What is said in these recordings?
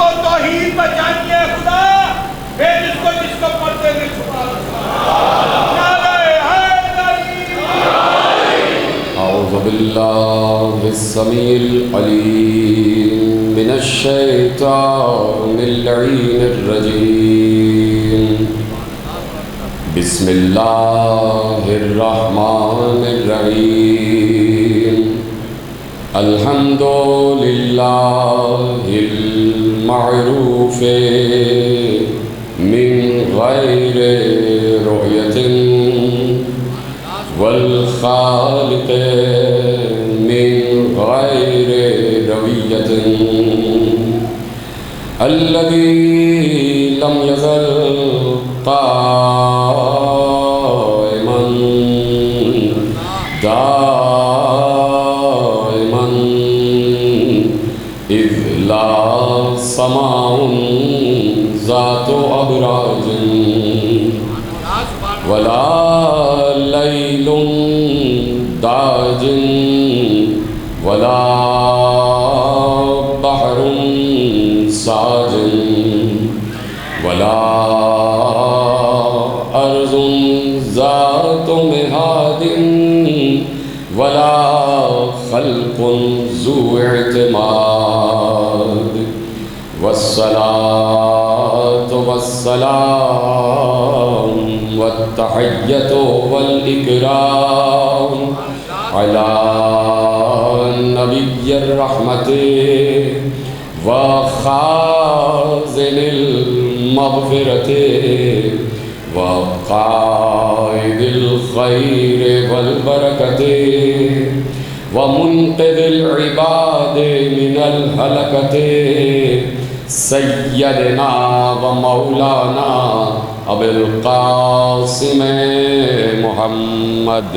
کو توحید پہچانیے خدا، جس کو پردے میں چھپا رکھا۔ اعوذ باللہ السمیع العلیم من الشیطان اللعین الرجیم، بسم اللہ الرحمن الرحیم، الحمد للہ المعروف من غیر رؤیت والخالق من غیر رویت، الذی لم یزل قائما دائما اذ لا سماع ذات ابراج ولا لیل داج ولا بحر ساج ولا ارض ذات مہاد ولا خلق ذو اعتماد، والصلاة والسلام والتحیۃ والاکرام علی نبی الرحمت وخازن المغفرت وقائد الخیر والبرکت ومنقذ العباد من الہلکت، سیدنا و مولانا ابو القاسم محمد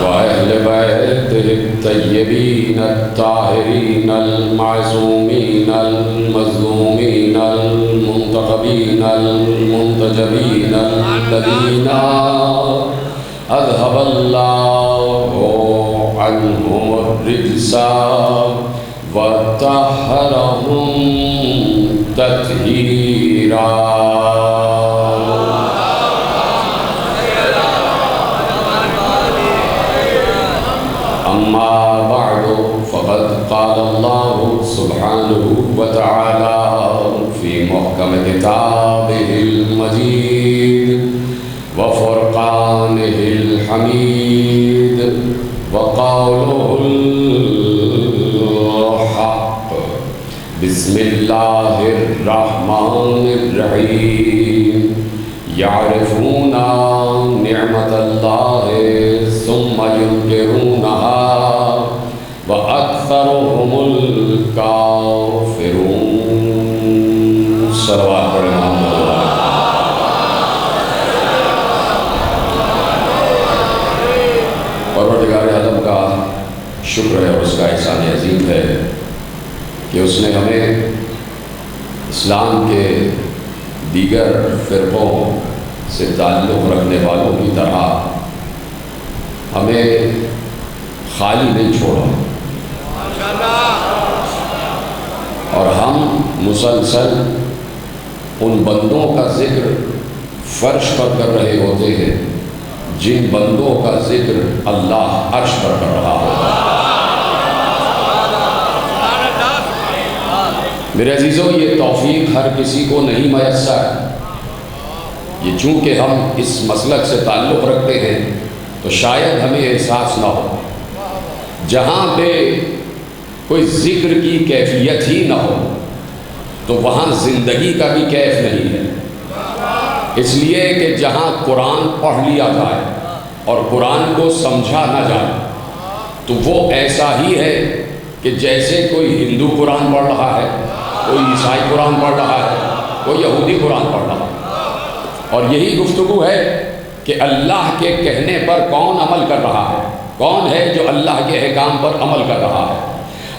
وأهل بيته الطيبين الطاهرين المعصومين المظلومين المنتخبين المنتجبين الذين أذهب الله عنهم الرجس وطهرهم تطهيرا۔ أما بعد فقد قال الله سبحانه وتعالى في محكم كتابه المجيد وفرقانه الحميد وقوله الحق، بسم الله الرحمن الرحيم، يعرفون نعمة الله ثم ينكرونها وأكثرهم الكافرون۔ صلوات پڑھیں محمد اللہ۔ پروردگار عالم کا شکر ہے اور اس کا احسان عظیم ہے کہ اس نے ہمیں اسلام کے دیگر فرقوں سے تعلق رکھنے والوں کی طرح ہمیں خالی نہیں چھوڑا، اور ہم مسلسل ان بندوں کا ذکر فرش پر کر رہے ہوتے ہیں جن بندوں کا ذکر اللہ عرش پر کر رہا ہوتا ہے۔ میرے عزیزوں، یہ توفیق ہر کسی کو نہیں میسر، یہ چونکہ ہم اس مسلک سے تعلق رکھتے ہیں تو شاید ہمیں احساس نہ ہو۔ جہاں پہ کوئی ذکر کی کیفیت ہی نہ ہو تو وہاں زندگی کا بھی کیف نہیں ہے، اس لیے کہ جہاں قرآن پڑھ لیا جائے اور قرآن کو سمجھا نہ جائے تو وہ ایسا ہی ہے کہ جیسے کوئی ہندو قرآن پڑھ رہا ہے، کوئی عیسائی قرآن پڑھ رہا ہے، کوئی یہودی قرآن پڑھ رہا ہے۔ اور یہی گفتگو ہے کہ اللہ کے کہنے پر کون عمل کر رہا ہے، کون ہے جو اللہ کے احکام پر عمل کر رہا ہے۔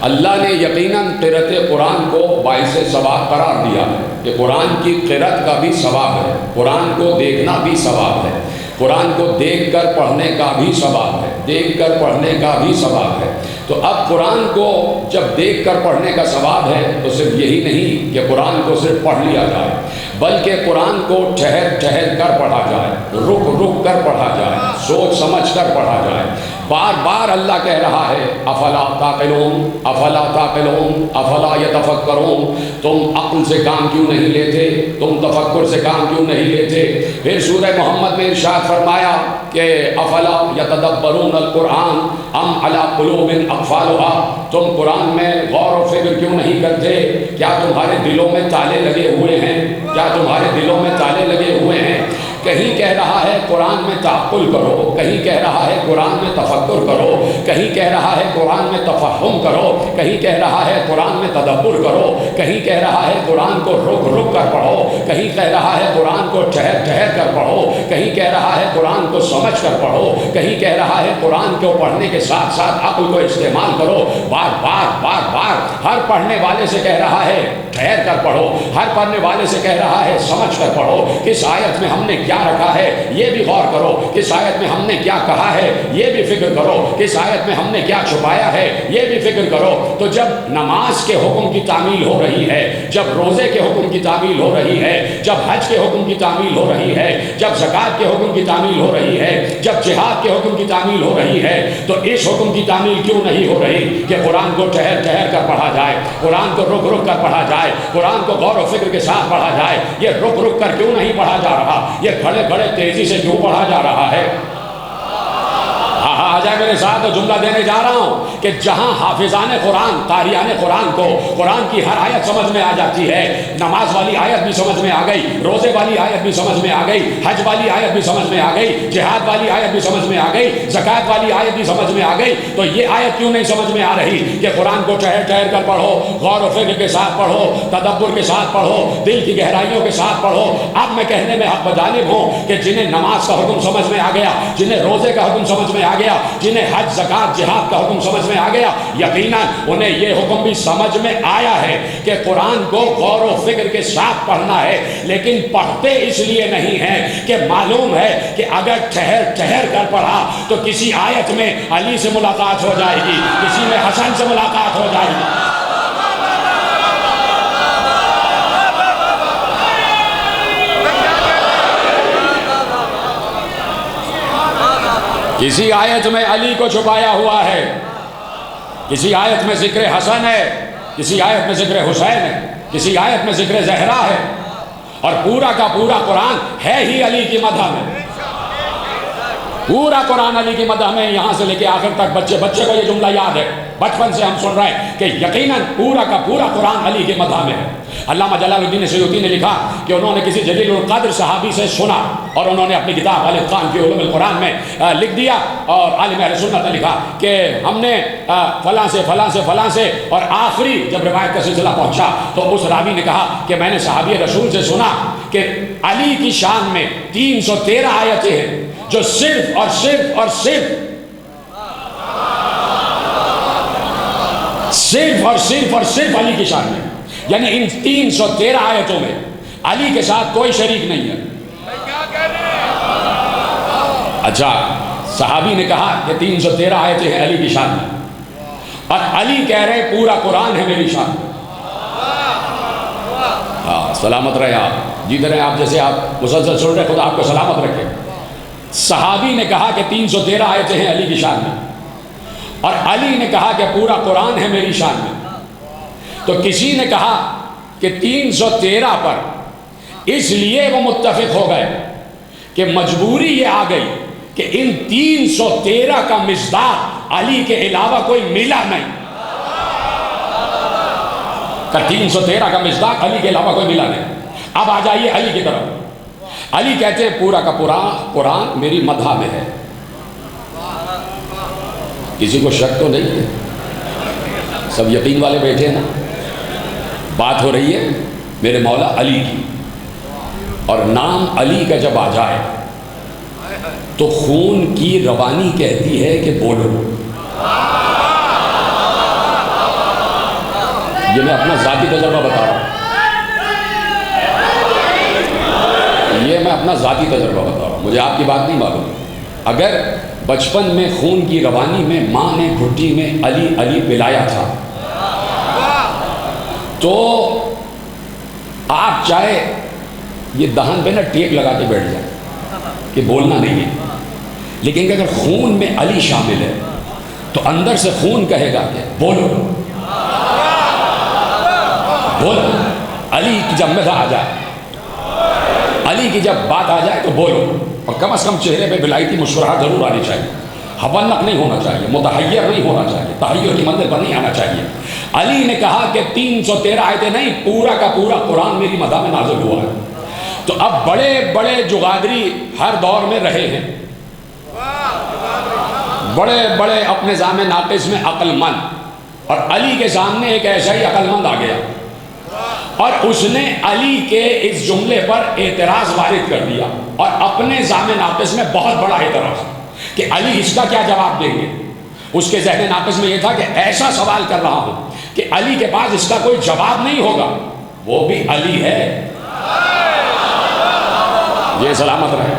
اللہ نے یقیناً قرأت قرآن کو باعث ثواب قرار دیا ہے کہ قرآن کی قرأت کا بھی ثواب ہے، قرآن کو دیکھنا بھی ثواب ہے۔ قرآن کو دیکھ کر پڑھنے کا بھی ثواب ہے، دیکھ کر پڑھنے کا بھی ثواب ہے۔ تو اب قرآن کو جب دیکھ کر پڑھنے کا ثواب ہے تو صرف یہی نہیں کہ قرآن کو صرف پڑھ لیا جائے، بلکہ قرآن کو ٹھہر ٹھہر کر پڑھا جائے، رک رک کر پڑھا جائے، سوچ سمجھ کر پڑھا جائے۔ بار بار اللہ کہہ رہا ہے افلا تعقلون افلا تعقلون افلا یتفکرون، تم عقل سے کام کیوں نہیں لیتے، تم تفکر سے کام کیوں نہیں لیتے۔ پھر سورہ محمد میں ارشاد فرمایا کہ افلا یتدبرون القرآن ام علی قلوب اقفالها، تم قرآن میں غور و فکر کیوں نہیں کرتے، کیا تمہارے دلوں میں تالے لگے ہوئے ہیں، کیا تمہارے دلوں میں تالے لگے ہوئے ہیں۔ کہیں کہہ رہا ہے قرآن میں تعقل کرو، کہیں کہہ رہا ہے قرآن میں تفکر کرو، کہیں کہہ رہا ہے قرآن میں تفہم کرو، کہیں کہہ رہا ہے قرآن میں تدبر کرو، کہیں کہہ رہا ہے قرآن کو رک رک کر پڑھو، کہیں کہہ رہا ہے قرآن کو ٹھہر ٹھہر کر پڑھو، کہیں کہہ رہا ہے قرآن کو سمجھ کر پڑھو، کہیں کہہ رہا ہے قرآن کو پڑھنے کے ساتھ ساتھ عقل کو استعمال کرو۔ بار بار بار بار ہر پڑھنے والے سے کہہ رہا ہے ٹھہر کر پڑھو، ہر پڑھنے والے سے کہہ رہا ہے سمجھ کر پڑھو۔ کس آیت میں ہم نے کیا رکھا ہے یہ بھی غور کرو، کس آیت میں ہم نے کیا کہا ہے یہ بھی فکر کرو، کس آیت میں ہم نے کیا چھپایا ہے یہ بھی فکر کرو۔ تو جب نماز کے حکم کی تعمیل ہو رہی ہے، جب روزے کے حکم کی تعمیل ہو رہی ہے، جب حج کے حکم کی تعمیل ہو رہی ہے، جب زکوٰۃ کے حکم کی تعمیل ہو رہی ہے، جب جہاد کے حکم کی تعمیل ہو رہی ہے، تو اس حکم کی تعمیل کیوں نہیں ہو رہی کہ قرآن کو ٹھہر ٹھہر کر پڑھا جائے، قرآن کو رک رک کر پڑھا جائے، قرآن کو غور و فکر کے ساتھ پڑھا جائے۔ یہ رک رک کر کیوں نہیں پڑھا جا رہا، یہ کھڑے کھڑے تیزی سے کیوں پڑھا جا رہا ہے؟ آ جائے میرے ساتھ، جملہ دینے جا رہا ہوں کہ جہاں حافظان قرآن قاریان قرآن کو قرآن کی ہر آیت سمجھ میں آ جاتی ہے، نماز والی آیت بھی سمجھ میں آ گئی، روزے والی آیت بھی سمجھ میں آ گئی، حج والی آیت بھی سمجھ میں آ گئی، جہاد والی آیت بھی سمجھ میں آ گئی، زکوٰۃ والی آیت بھی سمجھ میں آ گئی، تو یہ آیت کیوں نہیں سمجھ میں آ رہی کہ قرآن کو ٹھہر ٹھہر کر پڑھو، غور و فکر کے ساتھ پڑھو، تدبر کے ساتھ پڑھو، دل کی گہرائیوں کے ساتھ پڑھو۔ اب میں کہنے میں حق بجانب ہوں کہ جنہیں نماز کا حکم سمجھ میں آ گیا، جنہیں روزے کا حکم سمجھ میں آ گیا، جنہیں حج زکوٰۃ جہاد کا حکم سمجھ میں آ گیا، یقیناً انہیں یہ حکم بھی سمجھ میں آیا ہے کہ قرآن کو غور و فکر کے ساتھ پڑھنا ہے، لیکن پڑھتے اس لیے نہیں ہیں کہ معلوم ہے کہ اگر ٹھہر ٹھہر کر پڑھا تو کسی آیت میں علی سے ملاقات ہو جائے گی، کسی میں حسن سے ملاقات ہو جائے گی۔ کسی آیت میں علی کو چھپایا ہوا ہے، کسی آیت میں ذکر حسن ہے، کسی آیت میں ذکر حسین ہے، کسی آیت میں ذکر زہرا ہے، اور پورا کا پورا قرآن ہے ہی علی کی مدح میں۔ پورا قرآن علی کی مدح میں، یہاں سے لے کے آخر تک۔ بچے کو یہ جملہ یاد ہے، بچپن سے ہم سن رہے ہیں کہ یقیناً پورا کا پورا قرآن علی کی مدح میں ہے۔ علامہ جلال الدین سیوطی نے لکھا کہ انہوں نے کسی جلیل القدر صحابی سے سنا اور انہوں نے اپنی کتاب الاتقان فی علوم القرآن میں لکھ دیا، اور عالم اہل سنت نے لکھا کہ ہم نے فلاں سے فلاں سے فلاں سے، اور آخری جب روایت کا سلسلہ پہنچا تو اس راوی نے کہا کہ میں نے صحابی رسول سے سنا کہ علی کی شان میں 313 آیتیں ہیں جو صرف اور صرف اور صرف علی کی شان میں، یعنی ان 313 آیتوں میں علی کے ساتھ کوئی شریک نہیں ہے۔ اچھا، صحابی نے کہا کہ 313 آیتیں ہیں علی کی شان میں، اور علی کہہ رہے پورا قرآن ہے میری شان میں۔ ہاں، سلامت رہے آپ، جیتے رہے آپ، جیسے آپ مسلسل سن رہے، خدا آپ کو سلامت رکھے۔ صحابی نے کہا کہ 313 آیتیں ہیں علی کی شان میں، اور علی نے کہا کہ پورا قرآن ہے میری شان میں۔ تو کسی نے کہا کہ 313 پر اس لیے وہ متفق ہو گئے کہ مجبوری یہ آ گئی کہ ان 313 کا مصداق علی کے علاوہ کوئی ملا نہیں، کہ 313 کا مصداق علی کے علاوہ کوئی ملا نہیں۔ اب آ جائیے علی کی طرف۔ علی کہتے ہیں پورا کا پورا قرآن میری مدح میں ہے۔ کسی کو شک تو نہیں ہے؟ سب یقین والے بیٹھے ہیں نا؟ بات ہو رہی ہے میرے مولا علی کی، اور نام علی کا جب آ جائے تو خون کی روانی کہتی ہے کہ بولو۔ یہ میں اپنا ذاتی تجربہ بتا رہا ہوں، یہ میں اپنا ذاتی تجربہ بتا رہا ہوں، مجھے آپ کی بات نہیں معلوم. اگر بچپن میں خون کی روانی میں ماں نے گھٹی میں علی علی پلایا تھا تو آپ چاہے یہ دہن پہ نا ٹیپ لگا کے بیٹھ جائیں کہ بولنا نہیں ہے، لیکن اگر خون میں علی شامل ہے تو اندر سے خون کہے گا کہ بولو بولو. علی کی جب مدح آ جائے، علی کی جب بات آ جائے تو بولو. اور کم از کم چہرے پہ ولایتی مسکراہٹ ضرور آنی چاہیے، حونق نہیں ہونا چاہیے، متحیر نہیں ہونا چاہیے، تحیر کی منزل پر نہیں آنا چاہیے. علی نے کہا کہ 313 آیتیں نہیں، پورا کا پورا قرآن میری مدح میں نازل ہوا ہے. تو اب بڑے بڑے جغادری ہر دور میں رہے ہیں، بڑے بڑے اپنے ذام ناقص میں عقل مند، اور علی کے سامنے ایک ایسا ہی عقل مند آ گیا اور اس نے علی کے اس جملے پر اعتراض وارد کر دیا، اور اپنے ذام ناقص میں بہت بڑا اعتراض کہ علی اس کا کیا جواب دیں گے. اس کے ذہن ناقص میں یہ تھا کہ ایسا سوال کر رہا ہوں کہ علی کے پاس اس کا کوئی جواب نہیں ہوگا، وہ بھی علی ہے. یہ سلامت رہے.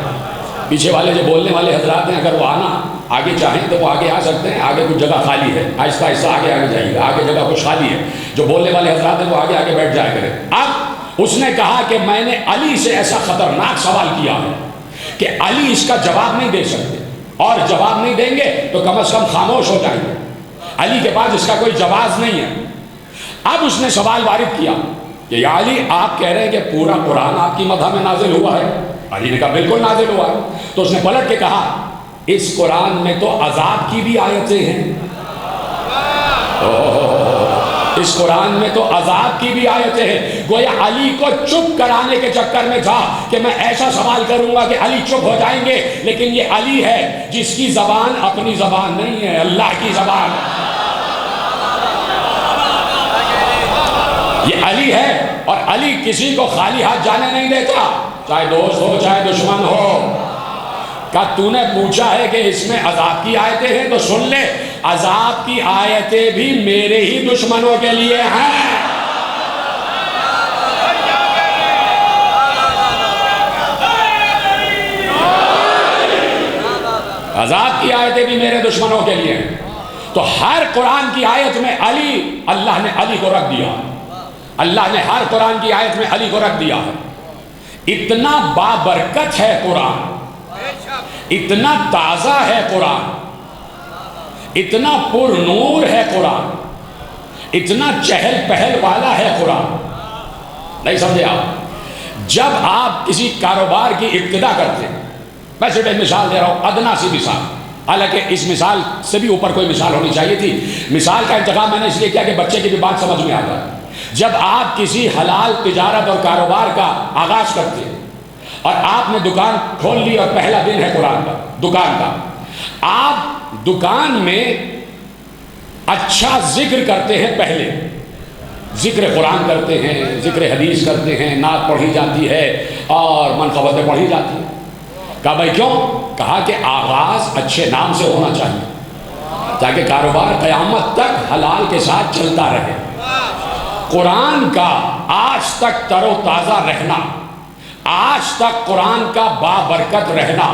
پیچھے والے جو بولنے والے حضرات ہیں، اگر وہ آنا آگے چاہیں تو وہ آگے آ سکتے ہیں، آگے کچھ جگہ خالی ہے، آہستہ آہستہ آگے آگے جائیے گا، آگے جگہ کچھ خالی ہے. جو بولنے والے حضرات ہیں وہ آگے آگے بیٹھ جایا کریں. اب اس نے کہا کہ میں نے علی سے ایسا خطرناک سوال کیا ہے کہ علی اس کا جواب نہیں دے سکتے، اور جواب نہیں دیں گے تو کم از کم خاموش ہو جائیں گے. علی کے پاس اس کا کوئی جواز نہیں ہے. اب اس نے سوال وارد کیا کہ یا علی، آپ کہہ رہے ہیں کہ پورا قرآن آپ کی مدح میں نازل ہوا ہے. علی نے کہا بالکل نازل ہوا ہے. تو اس نے پلٹ کے کہا اس قرآن میں تو عذاب کی بھی آیتیں ہیں، اس قرآن میں تو عذاب کی بھی آیتیں ہیں. گویا علی کو چپ کرانے کے چکر میں تھا کہ میں ایسا سوال کروں گا کہ علی چپ ہو جائیں گے. لیکن یہ علی ہے جس کی زبان اپنی زبان نہیں ہے، اللہ کی زبان. یہ علی ہے، اور علی کسی کو خالی ہاتھ جانے نہیں دیتا، چاہے دوست ہو چاہے دشمن ہو. کہ تو نے پوچھا ہے کہ اس میں عذاب کی آیتیں ہیں تو سن لے، عذاب کی آیتیں بھی میرے ہی دشمنوں کے لیے ہیں. عذاب کی آیتیں بھی میرے دشمنوں کے لیے ہیں. تو ہر قرآن کی آیت میں علی، اللہ نے علی کو رکھ دیا. اللہ نے ہر قرآن کی آیت میں علی کو رکھ دیا ہے. اتنا بابرکت ہے قرآن، اتنا تازہ ہے قرآن، اتنا پر نور ہے قرآن، اتنا چہل پہل والا ہے قرآن. نہیں سمجھے آپ؟ جب آپ کسی کاروبار کی ابتدا کرتے ہیں، میں صرف ایک مثال دے رہا ہوں، ادنا سی مثال، حالانکہ اس مثال سے بھی اوپر کوئی مثال ہونی چاہیے تھی. مثال کا انتخاب میں نے اس لیے کیا کہ بچے کی بھی بات سمجھ میں آ جائے. جب آپ کسی حلال تجارت اور کاروبار کا آغاز کرتے ہیں اور آپ نے دکان کھول لی اور پہلا دن ہے قرآن کا دکان کا، آپ دکان میں اچھا ذکر کرتے ہیں، پہلے ذکر قرآن کرتے ہیں، ذکر حدیث کرتے ہیں، نعت پڑھی جاتی ہے اور منقبتیں پڑھی جاتی ہیں. کہا بھائی کیوں؟ کہا کہ آغاز اچھے نام سے ہونا چاہیے تاکہ کاروبار قیامت تک حلال کے ساتھ چلتا رہے. قرآن کا آج تک تر و تازہ رہنا، آج تک قرآن کا بابرکت رہنا،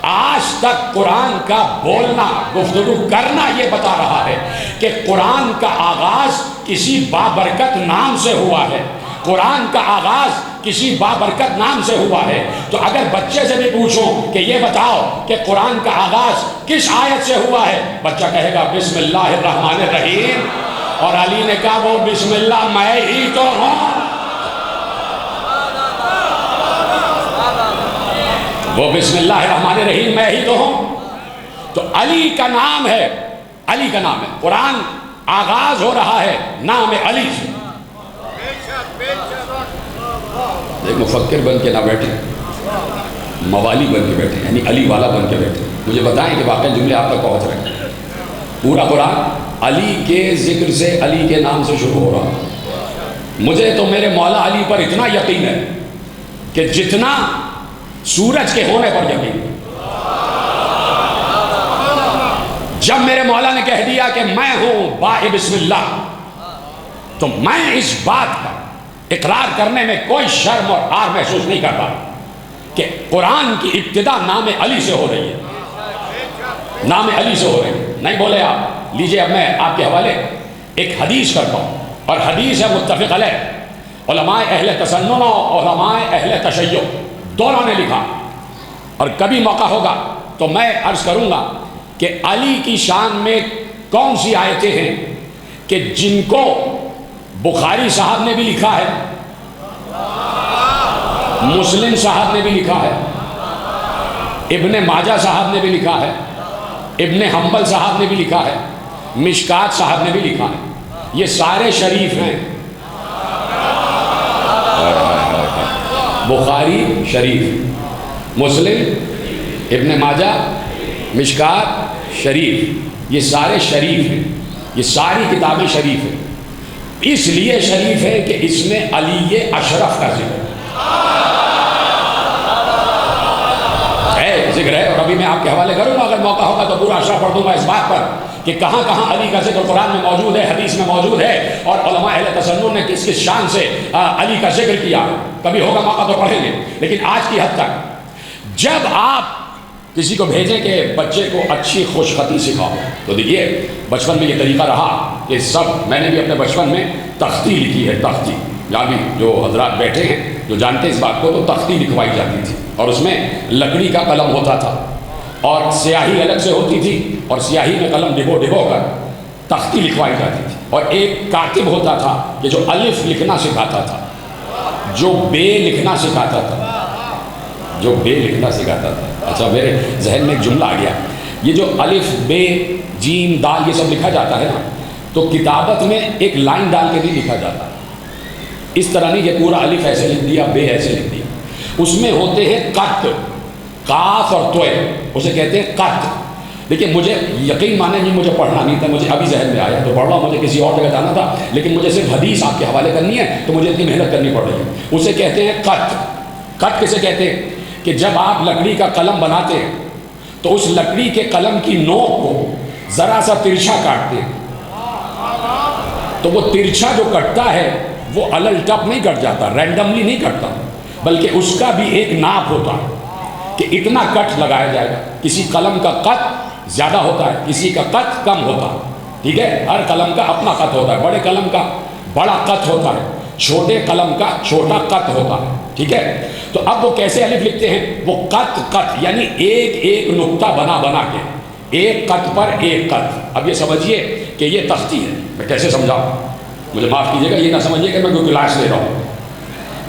آج تک قرآن کا بولنا، گفتگو کرنا یہ بتا رہا ہے کہ قرآن کا آغاز کسی بابرکت نام سے ہوا ہے. قرآن کا آغاز کسی بابرکت نام سے ہوا ہے. تو اگر بچے سے بھی پوچھو کہ یہ بتاؤ کہ قرآن کا آغاز کس آیت سے ہوا ہے، بچہ کہے گا بسم اللہ الرحمن الرحیم. اور علی نے کہا وہ بسم اللہ میں ہی تو ہوں، وہ بسم اللہ الرحمن الرحیم میں ہی تو ہوں. تو علی کا نام ہے، علی کا نام ہے. قرآن آغاز ہو رہا ہے نام علی سے. ایک مفکر بن کے نہ بیٹھے، موالی بن کے بیٹھے، یعنی علی والا بن کے بیٹھے. مجھے بتائیں کہ واقعی جملے آپ تک پہنچ رہے ہیں. پورا قرآن علی کے ذکر سے، علی کے نام سے شروع ہو رہا. مجھے تو میرے مولا علی پر اتنا یقین ہے کہ جتنا سورج کے ہونے پر یقین. جب میرے مولا نے کہہ دیا کہ میں ہوں بائے بسم اللہ، تو میں اس بات پر اقرار کرنے میں کوئی شرم اور عار محسوس نہیں کرتا کہ قرآن کی ابتدا نام علی سے ہو رہی ہے، نام علی سے ہو رہی ہے، نہیں بولے آپ؟ لیجئے اب میں آپ کے حوالے ایک حدیث کرتا ہوں، اور حدیث ہے متفق علیہ، علماء اہل تسنن اور علماء اہل تشیع دونوں نے لکھا، اور کبھی موقع ہوگا تو میں عرض کروں گا کہ علی کی شان میں کون سی آیتیں ہیں کہ جن کو بخاری صاحب نے بھی لکھا ہے، مسلم صاحب نے بھی لکھا ہے، ابن ماجہ صاحب نے بھی لکھا ہے، ابن حنبل صاحب نے بھی لکھا ہے، مشکات صاحب نے بھی لکھا ہے، یہ سارے شریف ہیں، بخاری شریف، مسلم، ابن ماجہ، مشکات شریف، یہ سارے شریف ہیں، یہ ساری کتابیں شریف ہیں، اس لیے شریف ہے کہ اس میں علی اشرف کا ذکر ہے، اور ابھی میں آپ کے حوالے کروں گا، اگر موقع ہوگا تو پورا اشرف پڑھ دوں گا اس بات پر کہ کہاں کہاں علی کا ذکر قرآن میں موجود ہے، حدیث میں موجود ہے، اور علماء اہل تسنن نے کس کس شان سے علی کا ذکر کیا، کبھی ہوگا موقع تو پڑھیں گے، لیکن آج کی حد تک جب آپ کسی کو بھیجیں کہ بچے کو اچھی خوش خطی سکھاؤ، تو دیکھیے بچپن میں یہ طریقہ رہا کہ سب، میں نے بھی اپنے بچپن میں تختی لکھی ہے، تختی، یہاں بھی جو حضرات بیٹھے ہیں جو جانتے ہیں اس بات کو، تو تختی لکھوائی جاتی تھی، اور اس میں لکڑی کا قلم ہوتا تھا، اور سیاہی الگ سے ہوتی تھی، اور سیاہی میں قلم ڈبو کر تختی لکھوائی جاتی تھی، اور ایک کاتب ہوتا تھا کہ جو الف لکھنا سکھاتا تھا، جو بے لکھنا سکھاتا تھا، جو بے لکھنا سکھاتا تھا۔ اچھا، میرے ذہن میں ایک جملہ آ گیا، یہ جو الف بے جیم دال یہ سب لکھا جاتا ہے نا، تو کتابت میں ایک لائن ڈال کے نہیں لکھا جاتا، اس طرح نہیں کہ پورا الف ایسے لکھ دیا، بے ایسے لکھ دیا، اس میں ہوتے ہیں قط، قاف اور توئے، اسے کہتے ہیں قط۔ لیکن مجھے یقین مانے نہیں، مجھے پڑھنا نہیں تھا، مجھے ابھی ذہن میں آیا تو پڑھ رہا ہوں، مجھے کسی اور جگہ جانا تھا، لیکن مجھے صرف حدیث آپ کے حوالے کرنی ہے تو مجھے اتنی محنت کرنی پڑ رہی ہے۔ اسے کہتے ہیں قط۔ قط کسے کہتے ہیں کہ جب آپ لکڑی کا قلم بناتے ہیں تو اس لکڑی کے قلم کی نوک کو ذرا سا ترچھا کاٹتے ہیں، تو وہ ترچھا جو کٹتا ہے وہ الل ٹپ نہیں کٹ جاتا، رینڈملی نہیں کٹتا، بلکہ اس کا بھی ایک ناپ ہوتا ہے کہ اتنا کٹ لگایا جائے گا۔ کسی قلم کا قط زیادہ ہوتا ہے، کسی کا قط کم ہوتا ہے، ٹھیک ہے، ہر قلم کا اپنا قط ہوتا ہے، بڑے قلم کا بڑا قط ہوتا ہے، چھوٹے قلم کا چھوٹا قط ہوتا ہے، ٹھیک ہے۔ تو اب وہ کیسے الف لکھتے ہیں؟ وہ قط یعنی ایک ایک نقطہ بنا کے، ایک قط پر ایک قط۔ اب یہ سمجھیے کہ یہ تختی ہے، میں کیسے سمجھاؤں، مجھے معاف کیجیے گا، یہ نہ سمجھیے کہ میں کوئی کلاس لے رہا ہوں،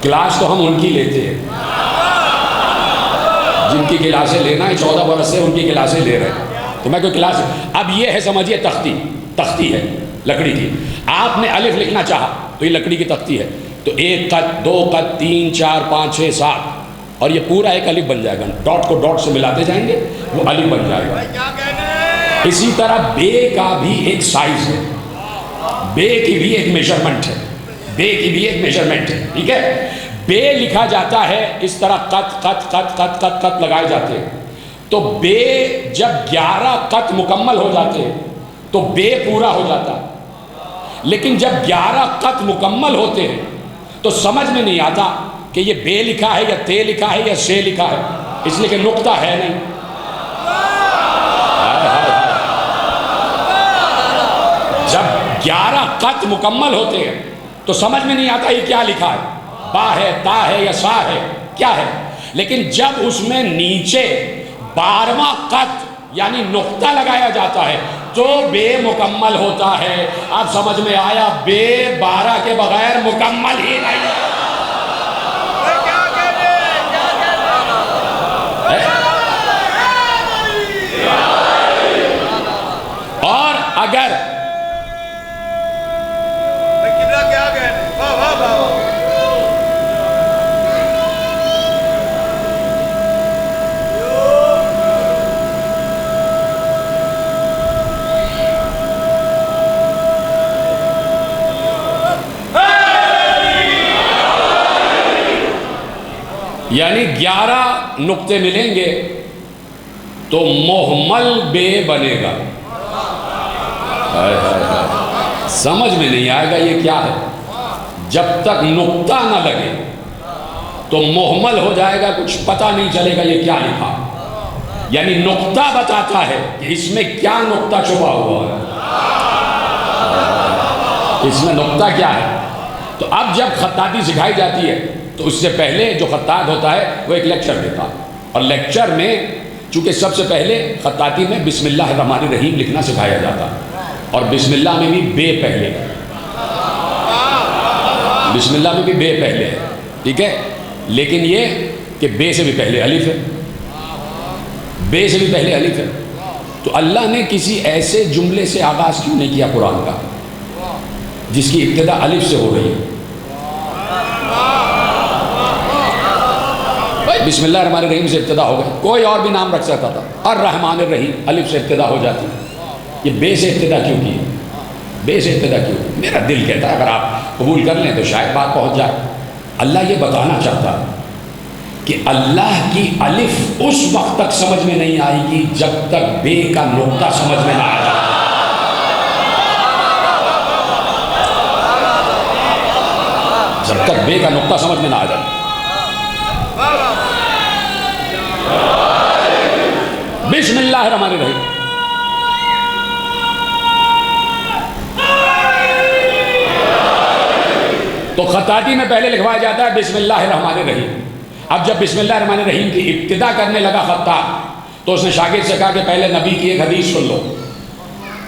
کلاس تو ہم ان کی لیتے ہیں جن کی کلاسیں لینا ہے، 14 برس سے ان کی کلاسیں لے رہے ہیں، تو میں کوئی کلاس، اب یہ ہے سمجھیے تختی ہے لکڑی کی، آپ نے الف لکھنا چاہا تو یہ لکڑی کی تختی ہے، تو ایک قط، دو قط، 3 4 5 6 7، اور یہ پورا ایک الف بن جائے گا، ڈاٹ کو ڈاٹ سے ملاتے جائیں گے وہ الف بن جائے گا۔ اسی طرح بے کا بھی ایک سائز ہے، بے کی بھی ایک میجرمنٹ ہے، بے کی بھی ایک میجرمنٹ ہے، ٹھیک ہے۔ بے لکھا جاتا ہے اس طرح قط لگائے جاتے ہیں، تو بے جب 11 قط مکمل ہو جاتے ہیں تو بے پورا ہو جاتا ہے، لیکن جب 11 قط مکمل ہوتے ہیں تو سمجھ میں نہیں آتا کہ یہ بے لکھا ہے یا تے لکھا ہے یا سے لکھا ہے، اس لیے کہ نقطہ ہے نہیں۔ جب 11 قط مکمل ہوتے ہیں تو سمجھ میں نہیں آتا یہ کیا لکھا ہے، با ہے، تا ہے یا سا ہے، کیا ہے، لیکن جب اس میں نیچے 12واں قط یعنی نقطہ لگایا جاتا ہے تو بے مکمل ہوتا ہے۔ اب سمجھ میں آیا، بے 12 کے بغیر مکمل ہی نہیں ہے۔ اور اگر یعنی 11 نقطے ملیں گے تو محمل بے بنے گا۔ سمجھ میں نہیں آئے گا یہ کیا ہے، جب تک نقطہ نہ لگے تو محمل ہو جائے گا، کچھ پتہ نہیں چلے گا یہ کیا لکھا. یعنی نقطہ بتاتا ہے کہ اس میں کیا نقطہ چھپا ہوا ہے، اس میں نقطہ کیا ہے. تو اب جب خطاطی سکھائی جاتی ہے تو اس سے پہلے جو خطاط ہوتا ہے وہ ایک لیکچر دیتا ہے، اور لیکچر میں چونکہ سب سے پہلے خطاطی میں بسم اللہ الرحمن الرحیم لکھنا سکھایا جاتا ہے، اور بسم اللہ میں بھی بے پہلے، بسم اللہ میں بھی بے پہلے ہے، ٹھیک ہے. لیکن یہ کہ بے سے بھی پہلے الف ہے، بے سے بھی پہلے الف ہے. تو اللہ نے کسی ایسے جملے سے آغاز کیوں نہیں کیا قرآن کا جس کی ابتدا الف سے ہو رہی ہے؟ بسم اللہ الرحمن الرحیم سے ابتدا ہو گئی، کوئی اور بھی نام رکھ سکتا تھا، الرحمن الرحیم الف سے ابتدا ہو جاتی. یہ بے سے ابتدا کیوں کی؟ بے سے ابتدا کیوں؟ میرا دل کہتا ہے اگر آپ قبول کر لیں تو شاید بات پہنچ جائے. اللہ یہ بتانا چاہتا ہے کہ اللہ کی الف اس وقت تک سمجھ میں نہیں آئے گی جب تک بے کا نقطہ سمجھ میں نہ آئے. جب تک بے کا نقطہ سمجھ میں نہ آ جائے. بسم اللہ الرحمن الرحیم. تو خطاطی میں پہلے لکھوایا جاتا ہے بسم اللہ الرحمن الرحیم. اب جب بسم اللہ الرحمن الرحیم کی ابتدا کرنے لگا خطاط تو اس نے شاگرد سے کہا کہ پہلے نبی کی ایک حدیث سن لو.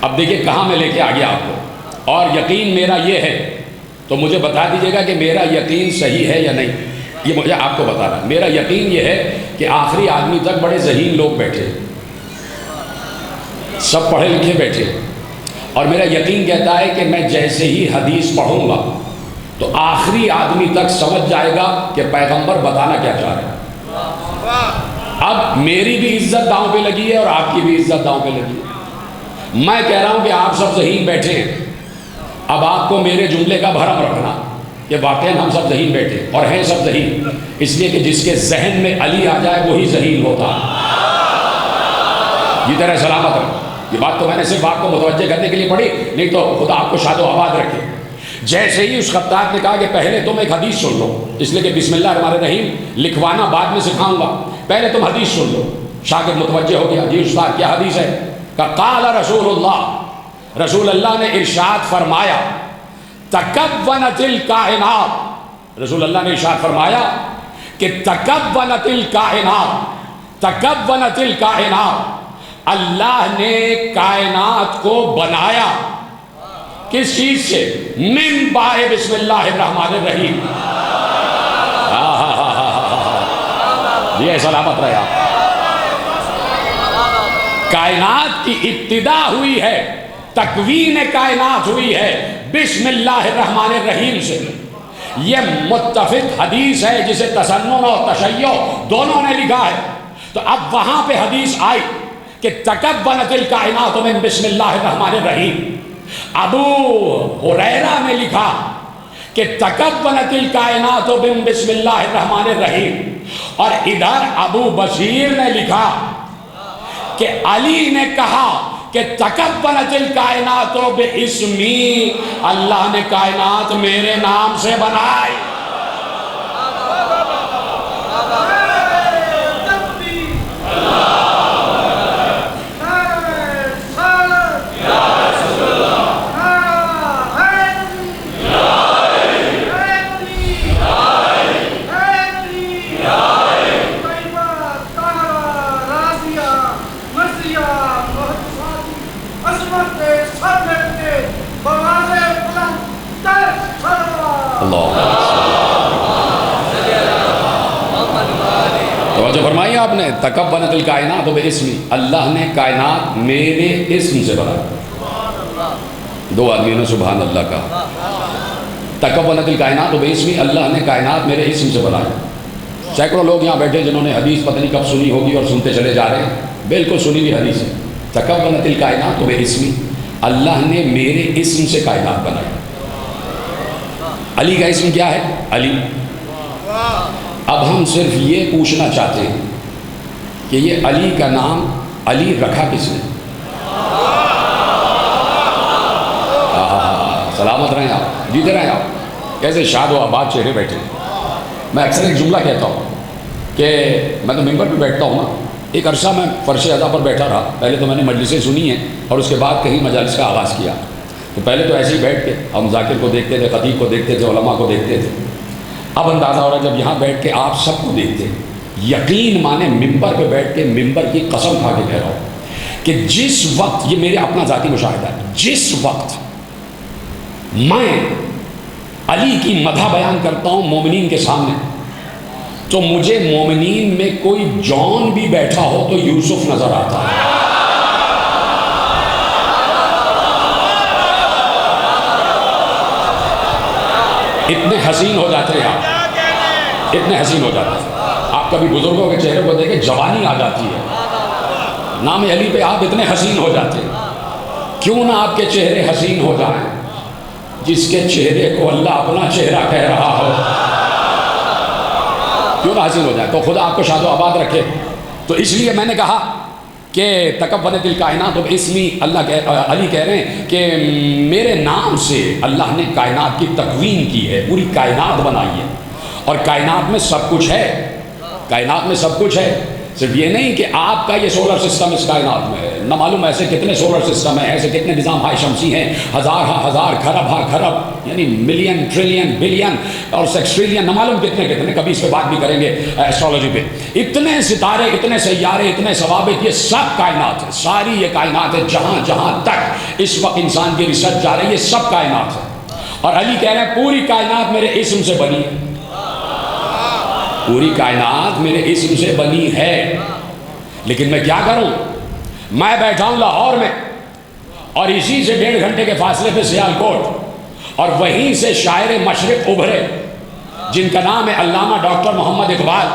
اب دیکھیں کہاں میں لے کے آ گیا آپ کو، اور یقین میرا یہ ہے تو مجھے بتا دیجیے گا کہ میرا یقین صحیح ہے یا نہیں. یہ مجھے آپ کو بتانا. میرا یقین یہ ہے کہ آخری آدمی تک بڑے ذہین لوگ بیٹھے، سب پڑھے لکھے بیٹھے، اور میرا یقین کہتا ہے کہ میں جیسے ہی حدیث پڑھوں گا تو آخری آدمی تک سمجھ جائے گا کہ پیغمبر بتانا کیا چاہ رہے ہیں. اب میری بھی عزت داؤں پہ لگی ہے اور آپ کی بھی عزت داؤں پہ لگی ہے. میں کہہ رہا ہوں کہ آپ سب ذہین بیٹھے ہیں، اب آپ کو میرے جملے کا بھرم رکھنا کہ واقعاً ہم سب ذہین بیٹھے اور ہیں سب ذہین، اس لیے کہ جس کے ذہن میں علی آ جائے وہی ذہین ہوتا ہے. یہ طرح سلامت ہے. یہ بات تو میں نے صرف آپ کو متوجہ کرنے کے لیے پڑھی، نہیں تو خدا آپ کو شاد و آباد رکھے. جیسے ہی اس خطاط نے کہا کہ پہلے تم ایک حدیث سن لو، اس لیے کہ بسم اللہ الرحمن الرحیم لکھوانا بعد میں سکھاؤں گا، پہلے تم حدیث سن لو. شاگرد متوجہ ہو گیا، جی استاد کیا حدیث ہے؟ کہ قال رسول اللہ، رسول اللہ نے ارشاد فرمایا تکونت الکائنات، رسول اللہ نے ارشاد فرمایا کہ تکونت الکائنات، تکونت الکائنات، اللہ نے کائنات کو بنایا کس چیز سے؟ من بائے بسم اللہ الرحمن الرحیم. یہ سلامت رہے آپ. کائنات کی ابتدا ہوئی ہے، تکوین کائنات ہوئی ہے بسم اللہ الرحمن الرحیم سے. یہ متفق حدیث ہے جسے تسنن اور تشیع دونوں نے لکھا ہے. تو اب وہاں پہ حدیث آئی کہ تکونت الکائنات من بسم اللہ الرحمن الرحیم. ابو ہریرہ نے لکھا کہ تکونت الکائنات من بسم اللہ الرحمن الرحیم، اور ادھر ابو بصیر نے لکھا کہ علی نے کہا کہ تکونت الکائنات باسمی، اللہ نے کائنات میرے نام سے بنائی. توجہ فرمائی آپ نے، تکونت الکائنات باسمی، اللہ نے کائنات میرے اسم سے بنایا. دو آدمیوں نے سبحان اللہ کہا. تکونت الکائنات باسمی، اللہ نے کائنات میرے اسم سے بنایا. سینکڑوں لوگ یہاں بیٹھے جنہوں نے حدیث پتہ نہیں کب سنی ہوگی اور سنتے چلے جا رہے ہیں. بالکل سنی ہوئی حدیث ہے. تکونت الکائنات باسمی، اللہ نے میرے اسم سے کائنات بنائی. علی کا اسم کیا ہے؟ علی. اب ہم صرف یہ پوچھنا چاہتے ہیں کہ یہ علی کا نام علی رکھا کس نے؟ سلامت رہیں آپ، جیتے رہیں آپ. کیسے شاد و آباد چہرے بیٹھے. میں اکثر ایک جملہ کہتا ہوں کہ میں تو ممبر پہ بیٹھتا ہوں نا، ایک عرصہ میں فرش ادا پر بیٹھا رہا. پہلے تو میں نے مجلسیں سنی ہیں اور اس کے بعد کہیں مجالس کا آغاز کیا. تو پہلے تو ایسے ہی بیٹھ کے ہم ذاکر کو دیکھتے تھے، خطیب کو دیکھتے تھے، علماء کو دیکھتے تھے. اب اندازہ ہو رہا ہے جب یہاں بیٹھ کے آپ سب کو دیکھتے ہیں، یقین مانے ممبر پہ بیٹھ کے ممبر کی قسم کھا کے کہہ رہا ہوں کہ جس وقت، یہ میرے اپنا ذاتی مشاہدہ ہے، جس وقت میں علی کی مدح بیان کرتا ہوں مومنین کے سامنے، تو مجھے مومنین میں کوئی جان بھی بیٹھا ہو تو یوسف نظر آتا ہے. اتنے حسین ہو جاتے ہیں آپ، اتنے حسین ہو جاتے ہیں آپ. کبھی بزرگوں کے چہرے کو دیکھیں جوانی آ جاتی ہے. نام علی پہ آپ اتنے حسین ہو جاتے ہیں. کیوں نہ آپ کے چہرے حسین ہو جائیں، جس کے چہرے کو اللہ اپنا چہرہ کہہ رہا ہو. کیوں نہ حسین ہو جائے. تو خدا آپ کو شاد و آباد رکھے. تو اس لیے میں نے کہا کہ تکونت الکائنات باسمی، علی کہہ رہے ہیں کہ میرے نام سے اللہ نے کائنات کی تکوین کی ہے، پوری کائنات بنائی ہے. اور کائنات میں سب کچھ ہے، کائنات میں سب کچھ ہے. صرف یہ نہیں کہ آپ کا یہ سولر سسٹم اس کائنات میں ہے، نہ معلوم ایسے کتنے سولر سسٹم ہیں، ایسے کتنے نظام ہائے شمسی ہیں، ہزار ہاں ہزار، کھرب ہاں کھرب، یعنی ملین، ٹریلین، بلین اور سیکسٹریلین، نہ معلوم کتنے کتنے. کبھی اس پہ بات بھی کریں گے ایسٹرالوجی پہ. اتنے ستارے، اتنے سیارے، اتنے ثوابت، یہ سب کائنات ہے. ساری یہ کائنات ہے، جہاں جہاں تک اس وقت انسان کی ریسرچ جا رہی ہے، یہ سب کائنات ہے. اور علی کہہ رہے ہیں پوری کائنات میرے اسم سے بنی ہے، پوری کائنات میرے اسم سے بنی ہے. لیکن میں کیا کروں، میں بیٹھا ہوں لاہور میں، اور اسی سے 1.5 گھنٹے کے فاصلے پہ سیالکوٹ، اور وہیں سے شاعر مشرق ابھرے جن کا نام ہے علامہ ڈاکٹر محمد اقبال.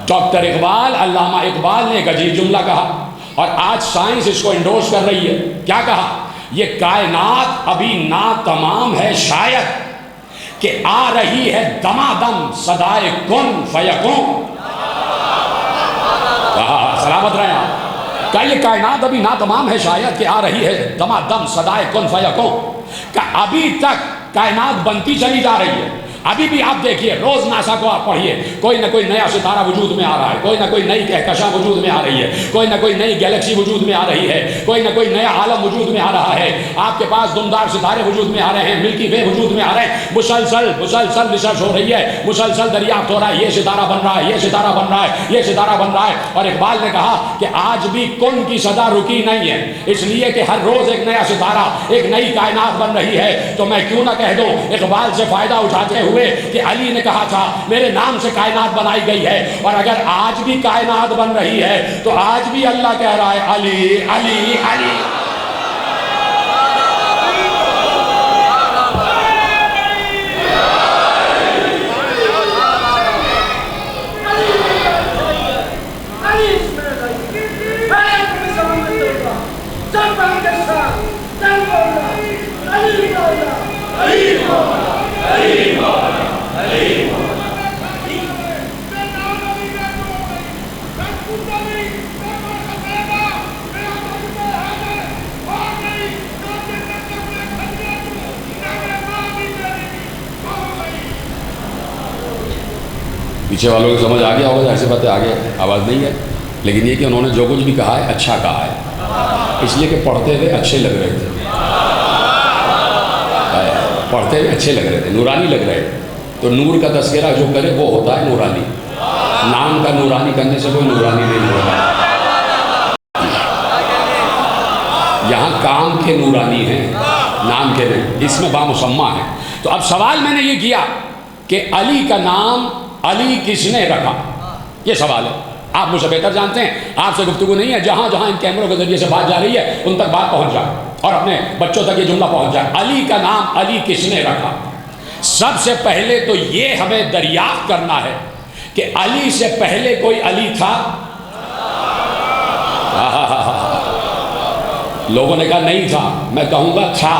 ڈاکٹر اقبال، علامہ اقبال نے ایک عجیب جملہ کہا، اور آج سائنس اس کو انڈورس کر رہی ہے. کیا کہا؟ یہ کائنات ابھی ناتمام ہے شاید کہ آ رہی ہے دمادم صدائے کن فیکون. سلامت رہے آپ. کہ یہ کائنات ابھی ناتمام ہے شاید کہ آ رہی ہے دمادم صدائے کن فیکون. کہ ابھی تک کائنات بنتی چلی جا رہی ہے. ابھی بھی آپ دیکھیے، روز ناسا کو آپ پڑھیے، کوئی نہ کوئی نیا ستارہ وجود میں آ رہا ہے، کوئی نہ کوئی نئی کہکشاں وجود میں آ رہی ہے، کوئی نہ کوئی نئی گیلیکسی وجود میں آ رہی ہے، کوئی نہ کوئی نیا عالم وجود میں آ رہا ہے. آپ کے پاس دمدار ستارے وجود میں آ رہے ہیں، ملکی وے وجود میں آ رہے ہیں. مسلسل ریسرچ ہو رہی ہے، مسلسل دریافت ہو رہا ہے، یہ ستارہ بن رہا ہے، یہ ستارہ بن رہا ہے، یہ ستارہ بن رہا ہے. اور اقبال نے کہا کہ آج بھی کن کی صدا رکی نہیں ہے، اس لیے کہ ہر روز ایک نیا ستارہ، ایک نئی کائنات بن رہی ہے. تو میں کیوں نہ کہہ دوں اقبال سے فائدہ اٹھاتے ہوئے کہ علی نے کہا تھا میرے نام سے کائنات بنائی گئی ہے. اور اگر آج بھی کائنات بن رہی ہے تو آج بھی اللہ کہہ رہا ہے علی علی علی. پیچھے والوں کو سمجھ آ گیا ہوگا، ایسی باتیں آگے آواز نہیں ہے، لیکن یہ کہ انہوں نے جو کچھ بھی کہا ہے اچھا کہا ہے، اس لیے کہ پڑھتے ہوئے اچھے لگ رہے تھے، پڑھتے ہوئے اچھے لگ رہے تھے، نورانی لگ رہے تھے. تو نور کا تذکرہ جو کرے وہ ہوتا ہے نورانی. نام کا نورانی کرنے سے کوئی نورانی نہیں ہوتا. یہاں کام کے نورانی ہیں، نام کے نہیں، اس میں بامسمہ ہے. تو اب سوال میں نے یہ کیا کہ علی کا نام علی کس نے رکھا، یہ سوال ہے. آپ مجھ سے بہتر جانتے ہیں، آپ سے گفتگو نہیں ہے، جہاں جہاں ان کیمروں کے ذریعے سے بات جا رہی ہے ان تک بات پہنچ جائے اور اپنے بچوں تک یہ جملہ پہنچ جائے. علی کا نام علی کس نے رکھا؟ سب سے پہلے تو یہ ہمیں دریافت کرنا ہے کہ علی سے پہلے کوئی علی تھا؟ لوگوں نے کہا نہیں تھا، میں کہوں گا تھا.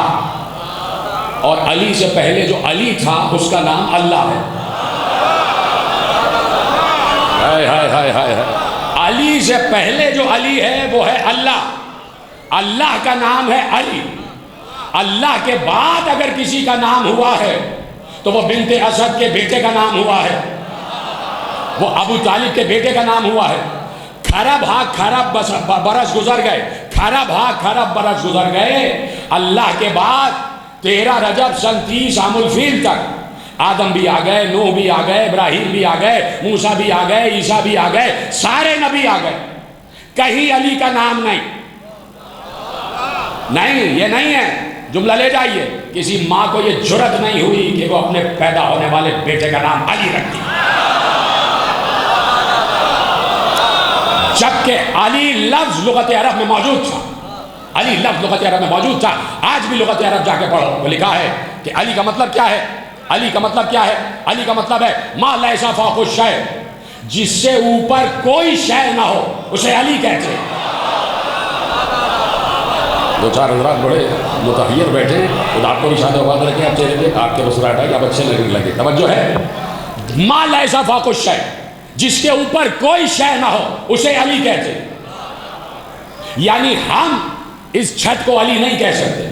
اور علی سے پہلے جو علی تھا اس کا نام اللہ ہے. علی سے پہلے جو علی ہے وہ ہے اللہ. اللہ کا نام ہے علی. اللہ کے بعد اگر کسی کا نام ہوا ہے تو وہ بنت اسد کے بیٹے کا نام ہوا ہے، وہ ابو طالب کے بیٹے کا نام ہوا ہے۔ کھرب ہاں کھرب برس گزر گئے، کھرب ہاں کھرب برس گزر گئے، اللہ کے بعد 13 رجب سن 30 عام الفیل تک آدم بھی آ گئے، نوح بھی آ گئے، ابراہیم بھی آ گئے، موسیٰ بھی آ گئے، عیسیٰ بھی آ گئے، سارے نبی آ گئے، کہیں علی کا نام نہیں۔ نہیں، یہ نہیں ہے، جملہ لے جائیے، کسی ماں کو یہ جرت نہیں ہوئی کہ وہ اپنے پیدا ہونے والے بیٹے کا نام علی رکھتی، جبکہ علی لفظ لغت عرب میں موجود تھا، علی لفظ لغت عرب میں موجود تھا۔ آج بھی لغت عرب جا کے پڑھو، وہ لکھا ہے کہ علی کا مطلب کیا ہے، علی کا مطلب کیا ہے، علی کا مطلب ہے ما لیس فوق الشیء، جس سے اوپر کوئی شے نہ ہو اسے علی کہتے ہیں۔ دو چار حضرات بڑے متحیر بیٹھے ہیں، خدا آپ کو بھی شاد آباد رکھے، آپ چہرے پہ آپ کے مسکراہٹ آئی، آپ اچھے لگنے لگے، توجہ ہے، ما لیس فوق الشیء، جس کے اوپر کوئی شے نہ ہو اسے علی کہتے ہیں۔ یعنی ہم اس چھت کو علی نہیں کہہ سکتے،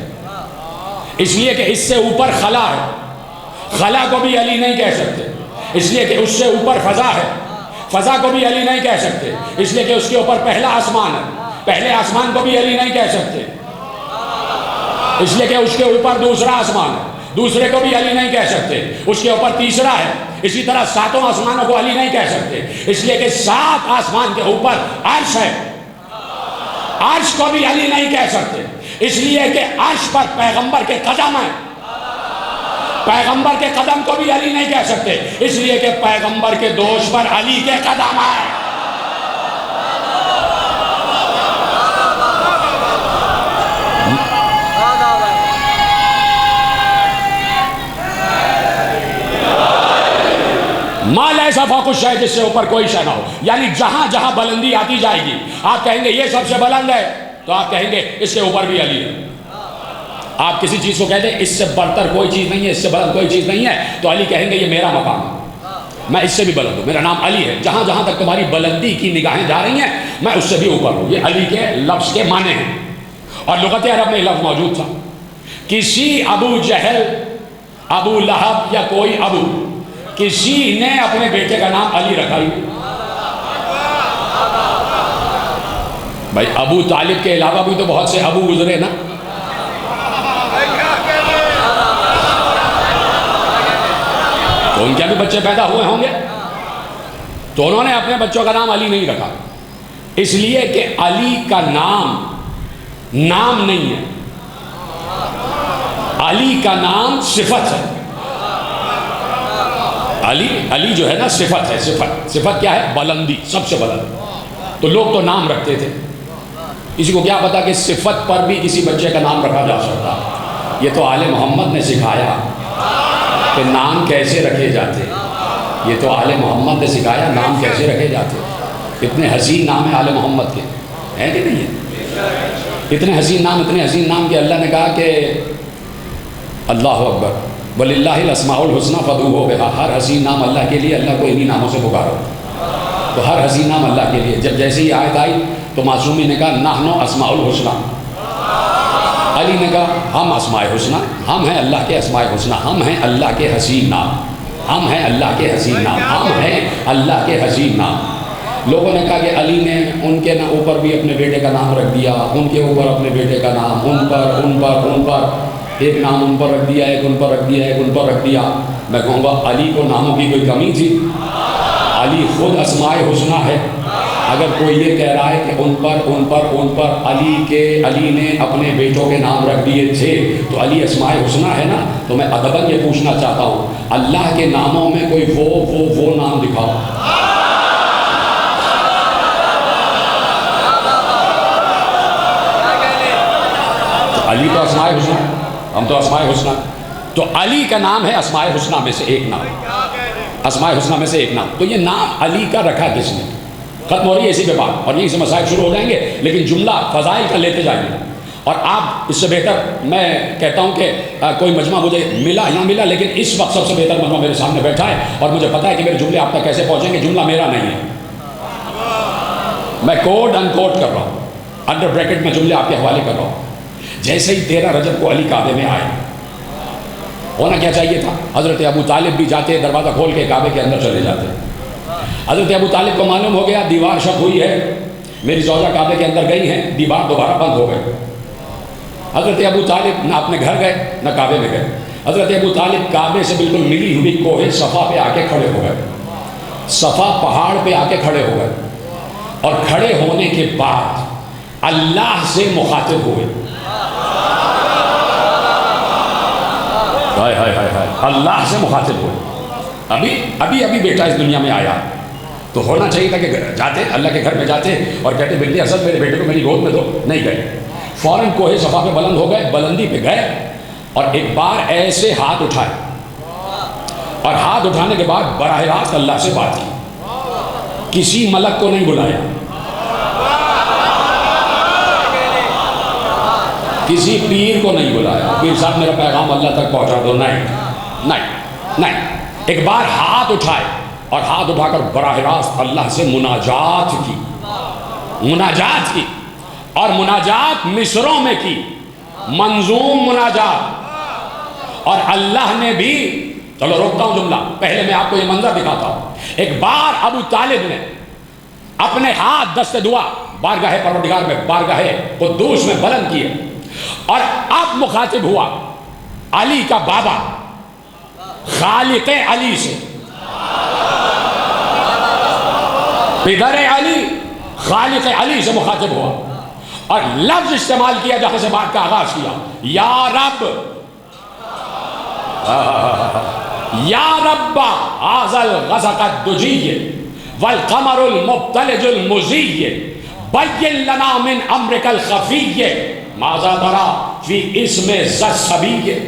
اس لیے کہ اس سے اوپر خلا ہے، خلا کو بھی علی نہیں کہہ سکتے، اس لیے کہ اس سے اوپر فضا ہے، فضا کو بھی علی نہیں کہہ سکتے، اس لیے کہ اس کے اوپر پہلا آسمان ہے، پہلے آسمان کو بھی علی نہیں کہہ سکتے، اس لیے کہ اس کے اوپر دوسرا آسمان ہے، دوسرے کو بھی علی نہیں کہہ سکتے، اس کے اوپر تیسرا ہے، اسی طرح 7 آسمانوں کو علی نہیں کہہ سکتے، اس لیے کہ 7 آسمان کے اوپر عرش ہے، عرش کو بھی علی نہیں کہہ سکتے، اس لیے کہ عرش پر پیغمبر کے قدم ہیں، پیغمبر کے قدم کو بھی علی نہیں کہہ سکتے، اس لیے کہ پیغمبر کے دوش پر علی کے قدم ہیں۔ ما لیس فوق الشیء، جس سے اوپر کوئی شے نہ ہو، یعنی جہاں جہاں بلندی آتی جائے گی، آپ کہیں گے یہ سب سے بلند ہے، تو آپ کہیں گے اس کے اوپر بھی علی ہے۔ آپ کسی چیز کو کہتے ہیں اس سے برتر کوئی چیز نہیں ہے، اس سے بلند کوئی چیز نہیں ہے، تو علی کہیں گے یہ میرا مقام ہے، میں اس سے بھی بلند ہوں، میرا نام علی ہے، جہاں جہاں تک تمہاری بلندی کی نگاہیں جا رہی ہیں میں اس سے بھی اوپر ہوں۔ یہ علی کے لفظ کے معنی ہیں، اور لغت عرب میں لفظ موجود تھا۔ کسی ابو جہل، ابو لہب یا کوئی ابو، کسی نے اپنے بیٹے کا نام علی رکھا ہی نہیں۔ بھائی ابو طالب کے علاوہ بھی تو بہت سے ابو گزرے نا، تو ان کے بھی بچے پیدا ہوئے ہوں گے، تو انہوں نے اپنے بچوں کا نام علی نہیں رکھا، اس لیے کہ علی کا نام نام نہیں ہے، علی کا نام صفت ہے۔ علی جو ہے نا صفت ہے، صفت کیا ہے؟ بلندی، سب سے بلند۔ تو لوگ تو نام رکھتے تھے، کسی کو کیا پتا کہ صفت پر بھی کسی بچے کا نام رکھا جا سکتا۔ یہ تو آل محمد نے سکھایا کہ نام کیسے رکھے جاتے، یہ تو آل محمد نے سکھایا نام کیسے رکھے جاتے۔ کتنے حسین نام ہیں آل محمد کے، ہیں کہ نہیں ہے؟ اتنے حسین نام کہ اللہ نے کہا کہ اللہ اکبر وَلِلَّهِ الْأَسْمَاءُ الْحُسْنَى فَادْعُوهُ بِهَا، ہر حسین نام اللہ کے لیے، اللہ کو انہی ناموں سے پکارو، تو ہر حسین نام اللہ کے لیے۔ جب جیسے ہی آیت آئی تو معصومی نے کہا نحن اسماء الحسنى، علی نے کہا ہم اسماء حسنہ، ہم ہیں اللہ کے اسماء حسنہ، ہم ہیں اللہ کے حسین نام، ہم ہیں اللہ کے حسین نام، ہم ہیں اللہ کے حسین نام۔ لوگوں نے کہا کہ علی نے ان کے اوپر بھی اپنے بیٹے کا نام رکھ دیا، ان کے اوپر اپنے بیٹے کا نام، ان پر ایک نام ان پر رکھ دیا، ایک ان پر رکھ دیا، ایک ان پر رکھ دیا۔ میں کہوں گا علی کو ناموں کی کوئی کمی تھی؟ علی خود اسماء حسنہ ہے۔ اگر کوئی یہ کہہ رہا ہے کہ ان پر علی نے اپنے بیٹوں کے نام رکھ دیے تھے تو علی اسماء حسنہ ہے نا، تو میں ادباً یہ پوچھنا چاہتا ہوں اللہ کے ناموں میں کوئی وہ نام دکھاؤ۔ تو علی تو اسماء حسنہ، ہم تو اسماء حسنہ، تو علی کا نام ہے اسماء حسنہ میں سے ایک نام، اسماء حسنہ میں سے ایک نام۔ تو یہ نام علی کا رکھا کس نے؟ ختم ہو رہی ہے اسی پہ بات، اور یہیں سے مسائل شروع ہو جائیں گے، لیکن جملہ فضائل کا لیتے جائیں گے۔ اور آپ اس سے بہتر میں کہتا ہوں کہ کوئی مجمع مجھے ملا یا ملا، لیکن اس وقت سب سے بہتر مجمع میرے سامنے بیٹھا ہے، اور مجھے پتا ہے کہ میرے جملے آپ تک کیسے پہنچیں گے۔ جملہ میرا نہیں ہے، میں کوڈ ان کوڈ کر رہا ہوں، انڈر بریکٹ میں جملے آپ کے حوالے کر رہا ہوں۔ جیسے ہی 13 رجب کو علی کعبے میں آئے، ہونا کیا چاہیے تھا؟ حضرت ابو طالب بھی جاتے، دروازہ کھول کے کعبے کے اندر چلے جاتے۔ حضرت ابو طالب کو معلوم ہو گیا دیوار شک ہوئی ہے، میری زوجہ کعبے کے اندر گئی ہیں، دیوار دوبارہ بند ہو گئی۔ حضرت ابو طالب نہ اپنے گھر گئے نہ کعبے میں گئے۔ حضرت ابو طالب کعبے سے بالکل ملی ہوئی کوہ صفا پہ آ کے کھڑے ہو گئے، صفا پہاڑ پہ آ کے کھڑے ہو گئے، اور کھڑے ہونے کے بعد اللہ سے مخاطب ہوئے۔ ہائے ہائے ہائے ہائے، اللہ سے مخاطب ہوئے۔ ابھی بیٹا اس دنیا میں آیا تو ہونا چاہیے تھا کہ جاتے اللہ کے گھر میں جاتے اور کہتے بلّی اسد میرے بیٹے کو میری گود میں دو، نہیں گئے۔ فوراً کوہ صفا پہ بلند ہو گئے، بلندی پہ گئے اور ایک بار ایسے ہاتھ اٹھائے، اور ہاتھ اٹھانے کے بعد براہ راست اللہ سے بات کی، کسی ملک کو نہیں بلایا، کسی پیر کو نہیں بلایا، پیر صاحب میرا پیغام اللہ تک پہنچا دو، نہیں۔ ایک بار ہاتھ اٹھائے اور ہاتھ اٹھا کر براہ راست اللہ سے مناجات کی، اور مناجات مصروں میں کی، منظوم مناجات۔ اور اللہ نے بھی، چلو روکتا ہوں جملہ، پہلے میں آپ کو یہ منظر دکھاتا ہوں۔ ایک بار ابو طالب نے اپنے ہاتھ دست دعا بارگاہ پروردگار میں، بارگاہ قدوس میں بلند کیے، اور اب مخاطب ہوا علی کا بابا خالق علی سے، پدر علی خالق علی سے مخاطب ہوا، اور لفظ استعمال کیا جہاں سے بات کا آغاز کیا، یا رب، یا رب ھذا الغسق الدجی والقمر المبتلج المزی بین لنا من امرک الخفی ماذا تری فی اسم ذی الصبی۔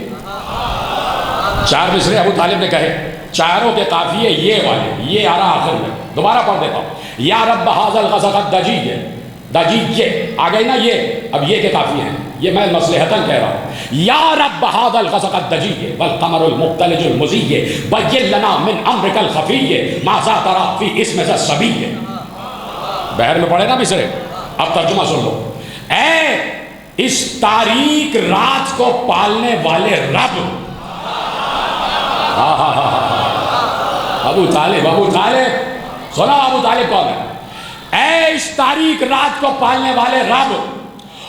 چار مصرے ابو طالب نے کہے، چاروں کے قافیے یہ والے، یہ آ رہا آخر میں، دوبارہ پڑھ دیتا ہوں۔ یا رب ھذا الغسق الدجی، دجی آ گئی نا، یہ اب یہ کے قافیے ہیں، یہ میں مصلحتاً کہہ رہا ہوں۔ یا رب ھذا الغسق الدجی والقمر المبتلج المزی بین لنا من امرک الخفی ماذا تری فی اسم ذی الصبی۔ بہر میں پڑھے نا مصرے، اب ترجمہ سن لو۔ اے اس تاریک رات کو پالنے والے رب، ابو طالب سنا ابو طالب کون ہے؟ اے اس تاریک رات کو پالنے والے رب،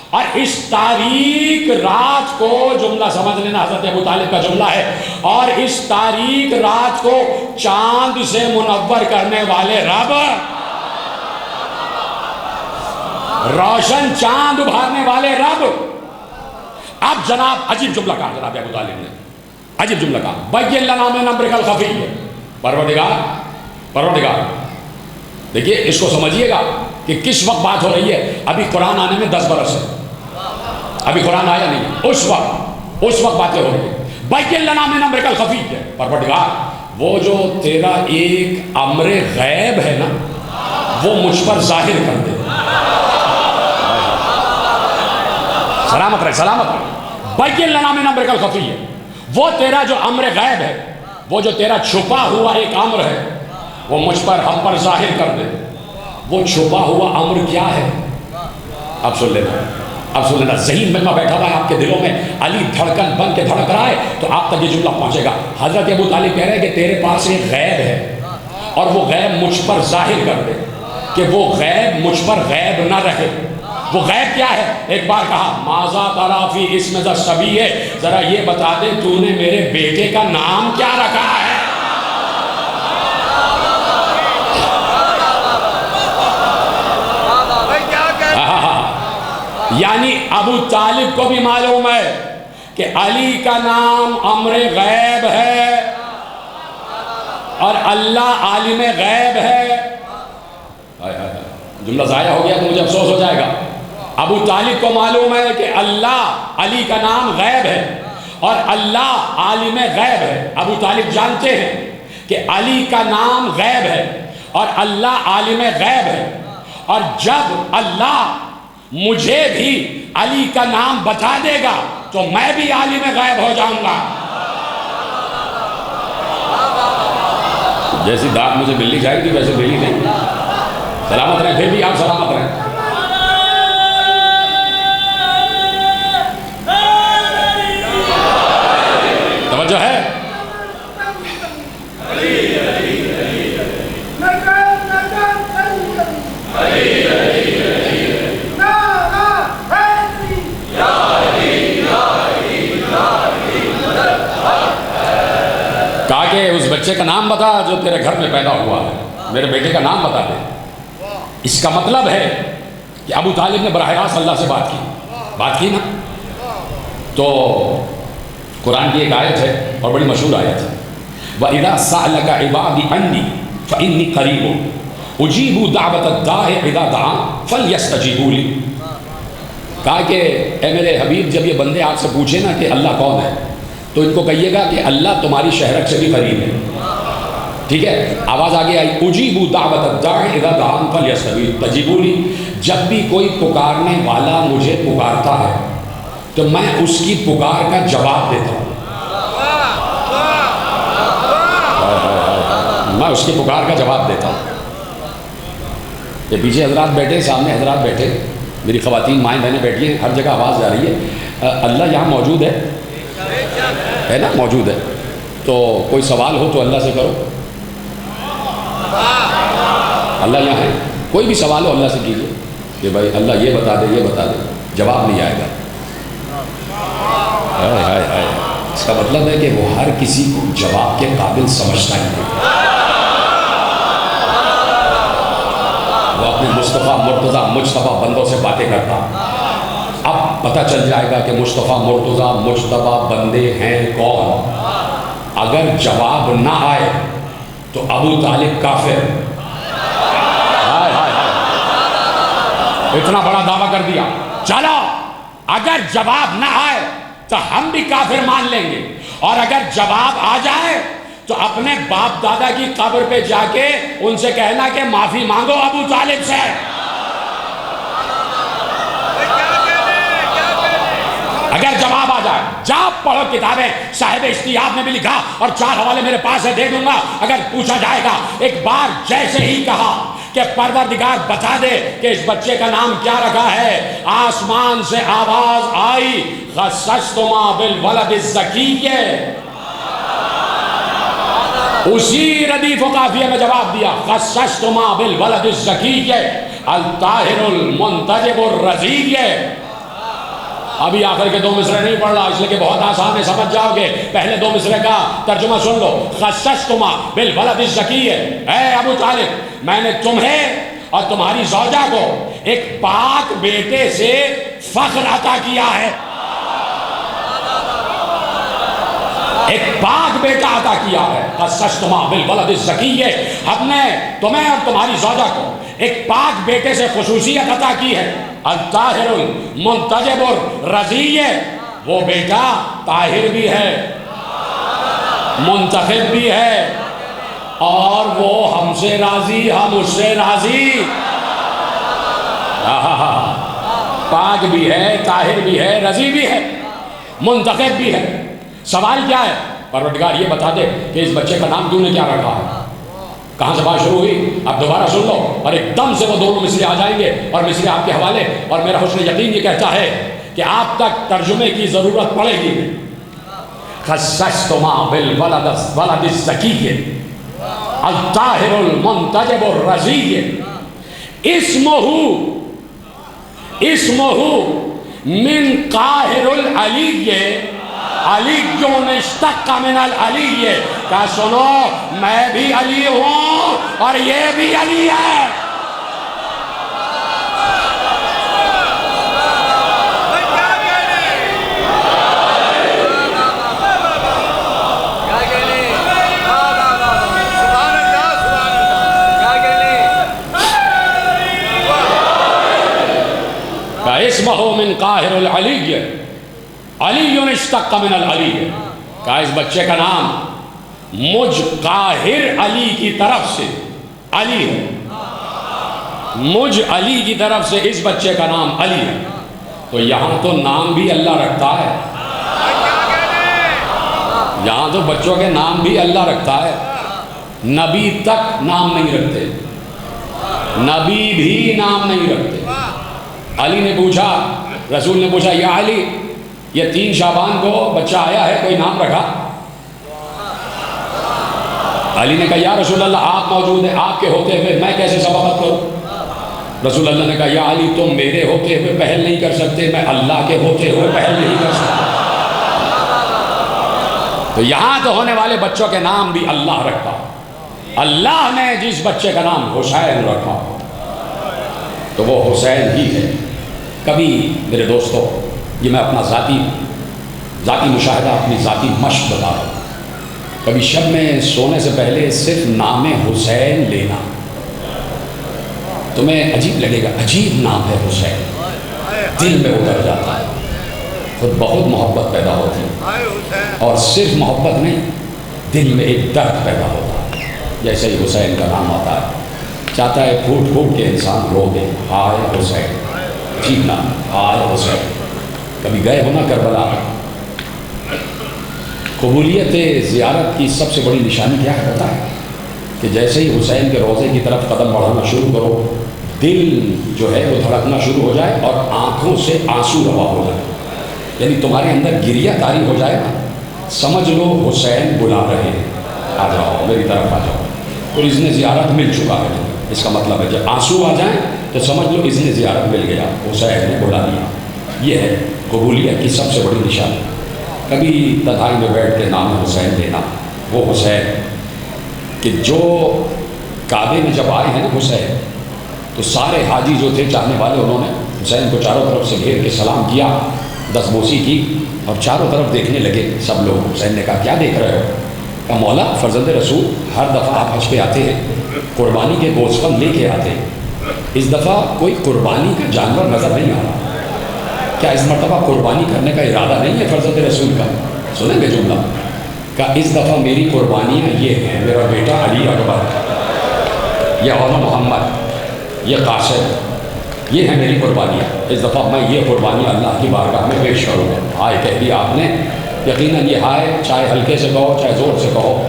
اور اس تاریک رات کو، جملہ سمجھ لینا حضرت ابو طالب کا جملہ ہے، اور اس تاریک رات کو چاند سے منور کرنے والے رب، روشن چاند ابھارنے والے رب۔ اب جناب عجیب جملہ کہا جناب ابو طالب نے، عجیب جملہ کہا، بین لنا من امرک الخفی، پروردگار دیکھیے اس کو سمجھیے گا کہ کس وقت بات ہو رہی ہے۔ ابھی قرآن آنے میں 10 برس ہے، ابھی قرآن آیا نہیں، اس وقت باتیں ہو رہی ہیں۔ بین لنا من امرک الخفی، پروردگار وہ جو تیرا ایک امر غیب ہے نا، وہ مجھ پر ظاہر کر دے۔ سلامت رہے۔ بین لنا من امرک الخفی، وہ تیرا جو امر غیب ہے، وہ جو تیرا چھپا ہوا ایک امر ہے، وہ مجھ پر، ہم پر ظاہر کر دے۔ وہ چھپا ہوا امر کیا ہے؟ اب سن لینا، ذہین میں بیٹھا ہوا ہے آپ کے دلوں میں، علی دھڑکن بن کے دھڑک رہا ہے تو آپ تک یہ جملہ پہنچے گا۔ حضرت ابو طالب کہہ رہے ہیں کہ تیرے پاس ایک غیب ہے، اور وہ غیب مجھ پر ظاہر کر دے، کہ وہ غیب مجھ پر غیب نہ رہے۔ وہ غیب کیا ہے؟ ایک بار کہا ماذا تری فی اسم ذی الصبی، ذرا یہ بتا دے تو نے میرے بیٹے کا نام کیا رکھا ہے؟ یعنی ابو طالب کو بھی معلوم ہے کہ علی کا نام امر غیب ہے اور اللہ عالم غیب ہے۔ جملہ ضائع ہو گیا تو مجھے افسوس ہو جائے گا۔ ابو طالب کو معلوم ہے کہ اللہ، علی کا نام غیب ہے اور اللہ عالم غیب ہے۔ ابو طالب جانتے ہیں کہ علی کا نام غیب ہے اور اللہ عالم غیب ہے، اور جب اللہ مجھے بھی علی کا نام بتا دے گا تو میں بھی عالم غیب ہو جاؤں گا۔ جیسی دانت مجھے بلی جائے گی ویسے بلی نہیں۔ سلامت رہیں، پھر بھی آپ سلامت رہیں۔ توجہ ہے؟ بچے کا نام بتا جو تیرے گھر میں پیدا ہوا ہے، میرے بیٹے کا نام بتا دے۔ اس کا مطلب ہے کہ ابو طالب نے براہ راست اللہ سے بات کی نا۔ تو قرآن کی ایک آیت ہے اور بڑی مشہور آیت ہے، وَإِذَا سَأَلَكَ عِبَادِي عَنِّي فَإِنِّي قَرِيبٌ أُجِيبُ دَعْوَةَ الدَّاعِ إِذَا دَعَانِ فَلْيَسْتَجِيبُوا لِي۔ کہا کہ اے میرے حبیب، جب یہ بندے آپ سے پوچھیں نا کہ اللہ کون ہے، تو ان کو کہیے گا کہ اللہ تمہاری شہرت سے بھی قریب ہے۔ ٹھیک ہے، آواز آگے آئی، اجیبوا دعوت الداعِ اذا دعان فلیستجیبوا لی۔ جب بھی کوئی پکارنے والا مجھے پکارتا ہے تو میں اس کی پکار کا جواب دیتا ہوں، میں اس کی پکار کا جواب دیتا ہوں۔ یہ پیچھے حضرات بیٹھے، سامنے حضرات بیٹھے، میری خواتین مائیں بہنیں بیٹھی ہیں، ہر جگہ آواز جا رہی ہے۔ اللہ یہاں موجود ہے نا، موجود ہے۔ تو کوئی سوال ہو تو اللہ سے کرو، اللہ یہاں ہے۔ کوئی بھی سوال ہو اللہ سے کیجیے کہ بھائی اللہ یہ بتا دے، یہ بتا دے، جواب نہیں آئے گا۔ اس کا مطلب ہے کہ وہ ہر کسی کو جواب کے قابل سمجھتا ہی نہیں، وہ اپنے مصطفیٰ مرتضیٰ مجتبیٰ بندوں سے باتیں کرتا۔ اب پتہ چل جائے گا کہ مصطفیٰ مرتضیٰ مجتبیٰ بندے ہیں کون۔ اگر جواب نہ آئے تو ابو طالب کافر۔ اتنا بڑا دعویٰ کر دیا، چلو اگر جواب نہ آئے تو ہم بھی کافر مان لیں گے، اور اگر جواب آ جائے تو اپنے باپ دادا کی قبر پہ جا کے ان سے کہنا کہ معافی مانگو ابو طالب سے۔ اگر جواب آ جائے، جا پڑھو کتابیں، صاحب اشتیاق نے بھی لکھا اور 4 حوالے میرے پاس ہے، دے دوں گا۔ اگر پوچھا جائے گا، ایک بار جیسے ہی کہا کہ پروردگار بتا دے کہ اس بچے کا نام کیا رکھا ہے، آسمان سے آواز آئی، خصصتما بالولد الزکی۔ اسی ردیف و قافیہ میں جواب دیا، خصصتما بالولد الزکی الطاہر المنتجب الرضی۔ ابھی آخر کے 2 مصرے نہیں پڑھ رہا، اس لیے کہ بہت آسان ہے، سمجھ جاؤ گے۔ پہلے 2 مصرے کا ترجمہ سن لو، خصصتما بالولد الزکی، اے ابو طالب میں نے تمہیں اور تمہاری زوجہ کو ایک پاک بیٹے سے فخر عطا کیا ہے، ایک پاک بیٹا عطا کیا ہے۔ خصصتما بالولد الزکی، ہم نے تمہیں اور تمہاری زوجہ کو ایک پاک بیٹے سے خصوصیت عطا کی ہے، الطاہر المنتجب الرضی، وہ بیٹا طاہر بھی ہے، منتخب بھی ہے، اور وہ ہم سے راضی، ہم اس سے راضی۔ پاک بھی ہے، طاہر بھی ہے، رضی بھی ہے، منتخب بھی ہے۔ سوال کیا ہے؟ پروردگار یہ بتا دے کہ اس بچے کا نام تو نے کیا رکھا ہے۔ کہاں سے بات شروع ہوئی؟ اب دوبارہ سن لو، اور ایک دم سے وہ دونوں مصرے آ جائیں گے اور مصرے آپ کے حوالے، اور میرا حسن یقین یہ کہتا ہے کہ آپ تک ترجمے کی ضرورت پڑے گی۔ خصصتما بالولد الزکی الطاہر المنتجب الرضی، اسمہ من قاہر العلی، علی اشتق من العلی، کہا سنو میں بھی علی ہوں اور یہ بھی علی ہے۔ اسمہ من قاہر العلی، علی اشتق من العلی، کہا اس بچے کا نام مجھ قاہر علی کی طرف سے علی ہے، مجھ علی کی طرف سے اس بچے کا نام علی ہے۔ تو یہاں تو نام بھی اللہ رکھتا ہے، یہاں تو بچوں کے نام بھی اللہ رکھتا ہے، نبی تک نام نہیں رکھتے، نبی بھی نام نہیں رکھتے۔ علی نے پوچھا، رسول نے پوچھا، یا علی یہ 3 شعبان کو بچہ آیا ہے، کوئی نام رکھا؟ علی نے کہا یا رسول اللہ آپ موجود ہیں، آپ کے ہوتے ہوئے میں کیسے سبقت کروں؟ رسول اللہ نے کہا یا علی تم میرے ہوتے ہوئے پہل نہیں کر سکتے، میں اللہ کے ہوتے ہوئے پہل نہیں کر سکتا۔ تو یہاں تو ہونے والے بچوں کے نام بھی اللہ رکھتا. اللہ نے جس بچے کا نام حسین رکھا تو وہ حسین ہی ہے. کبھی میرے دوستو، یہ میں اپنا ذاتی مشاہدہ، اپنی ذاتی مشق بتا رہا ہوں. کبھی شب میں سونے سے پہلے صرف نام حسین لینا، تمہیں عجیب لگے گا، عجیب نام ہے حسین، دل میں اتر جاتا ہے، خود بہت محبت پیدا ہوتی ہے. اور صرف محبت نہیں، دل میں ایک درد پیدا ہوتا ہے. جیسے ہی حسین کا نام آتا ہے، چاہتا ہے پھوٹ پھوٹ کے انسان رو دے، ہائے حسین. عجیب نام، ہائے حسین. کبھی گئے ہو نا کربلا؟ قبولیت زیارت کی سب سے بڑی نشانی کیا ہے پتہ ہے؟ کہ جیسے ہی حسین کے روضے کی طرف قدم بڑھانا شروع کرو، دل جو ہے وہ دھڑکنا شروع ہو جائے اور آنکھوں سے آنسو روا ہو جائے. یعنی تمہارے اندر گریہ طاری ہو جائے نا، سمجھ لو حسین بلا رہے ہیں، آ جاؤ میری طرف آ جاؤ. اور اذن زیارت مل چکا ہے. اس کا مطلب ہے جب آنسو آ جائیں تو سمجھ لو اذن زیارت مل گیا، حسین نے بلا لیا. یہ ہے قبولیت کی سب سے بڑی نشانی. کبھی تنہائی میں بیٹھ کے نام حسین لینا. وہ حسین کہ جو کعبے میں جب آئے ہیں نا حسین، تو سارے حاجی جو تھے چاہنے والے، انہوں نے حسین کو چاروں طرف سے گھیر کے سلام کیا، دستبوسی کی اور چاروں طرف دیکھنے لگے سب لوگ. حسین نے کہا کیا دیکھ رہے ہو؟ کہا مولا فرزند رسول ہر دفعہ آپ حج پہ آتے ہیں، قربانی کے گوشت لے کے آتے ہیں، اس دفعہ کوئی قربانی کا جانور نظر نہیں آ رہا. کیا اس مرتبہ قربانی کرنے کا ارادہ نہیں ہے فرزند رسول کا؟ سنیں گے جملہ کہ اس دفعہ میری قربانیاں یہ ہیں، میرا بیٹا علی اکبر، یہ اولا محمد، یہ قاسم، یہ ہے میری قربانیاں. اس دفعہ میں یہ قربانیاں اللہ کی بارگاہ میں پیش کروں گا. ہائے کہہ دیا آپ نے. یقیناً یہ ہائے چاہے ہلکے سے کہو چاہے زور سے کہو،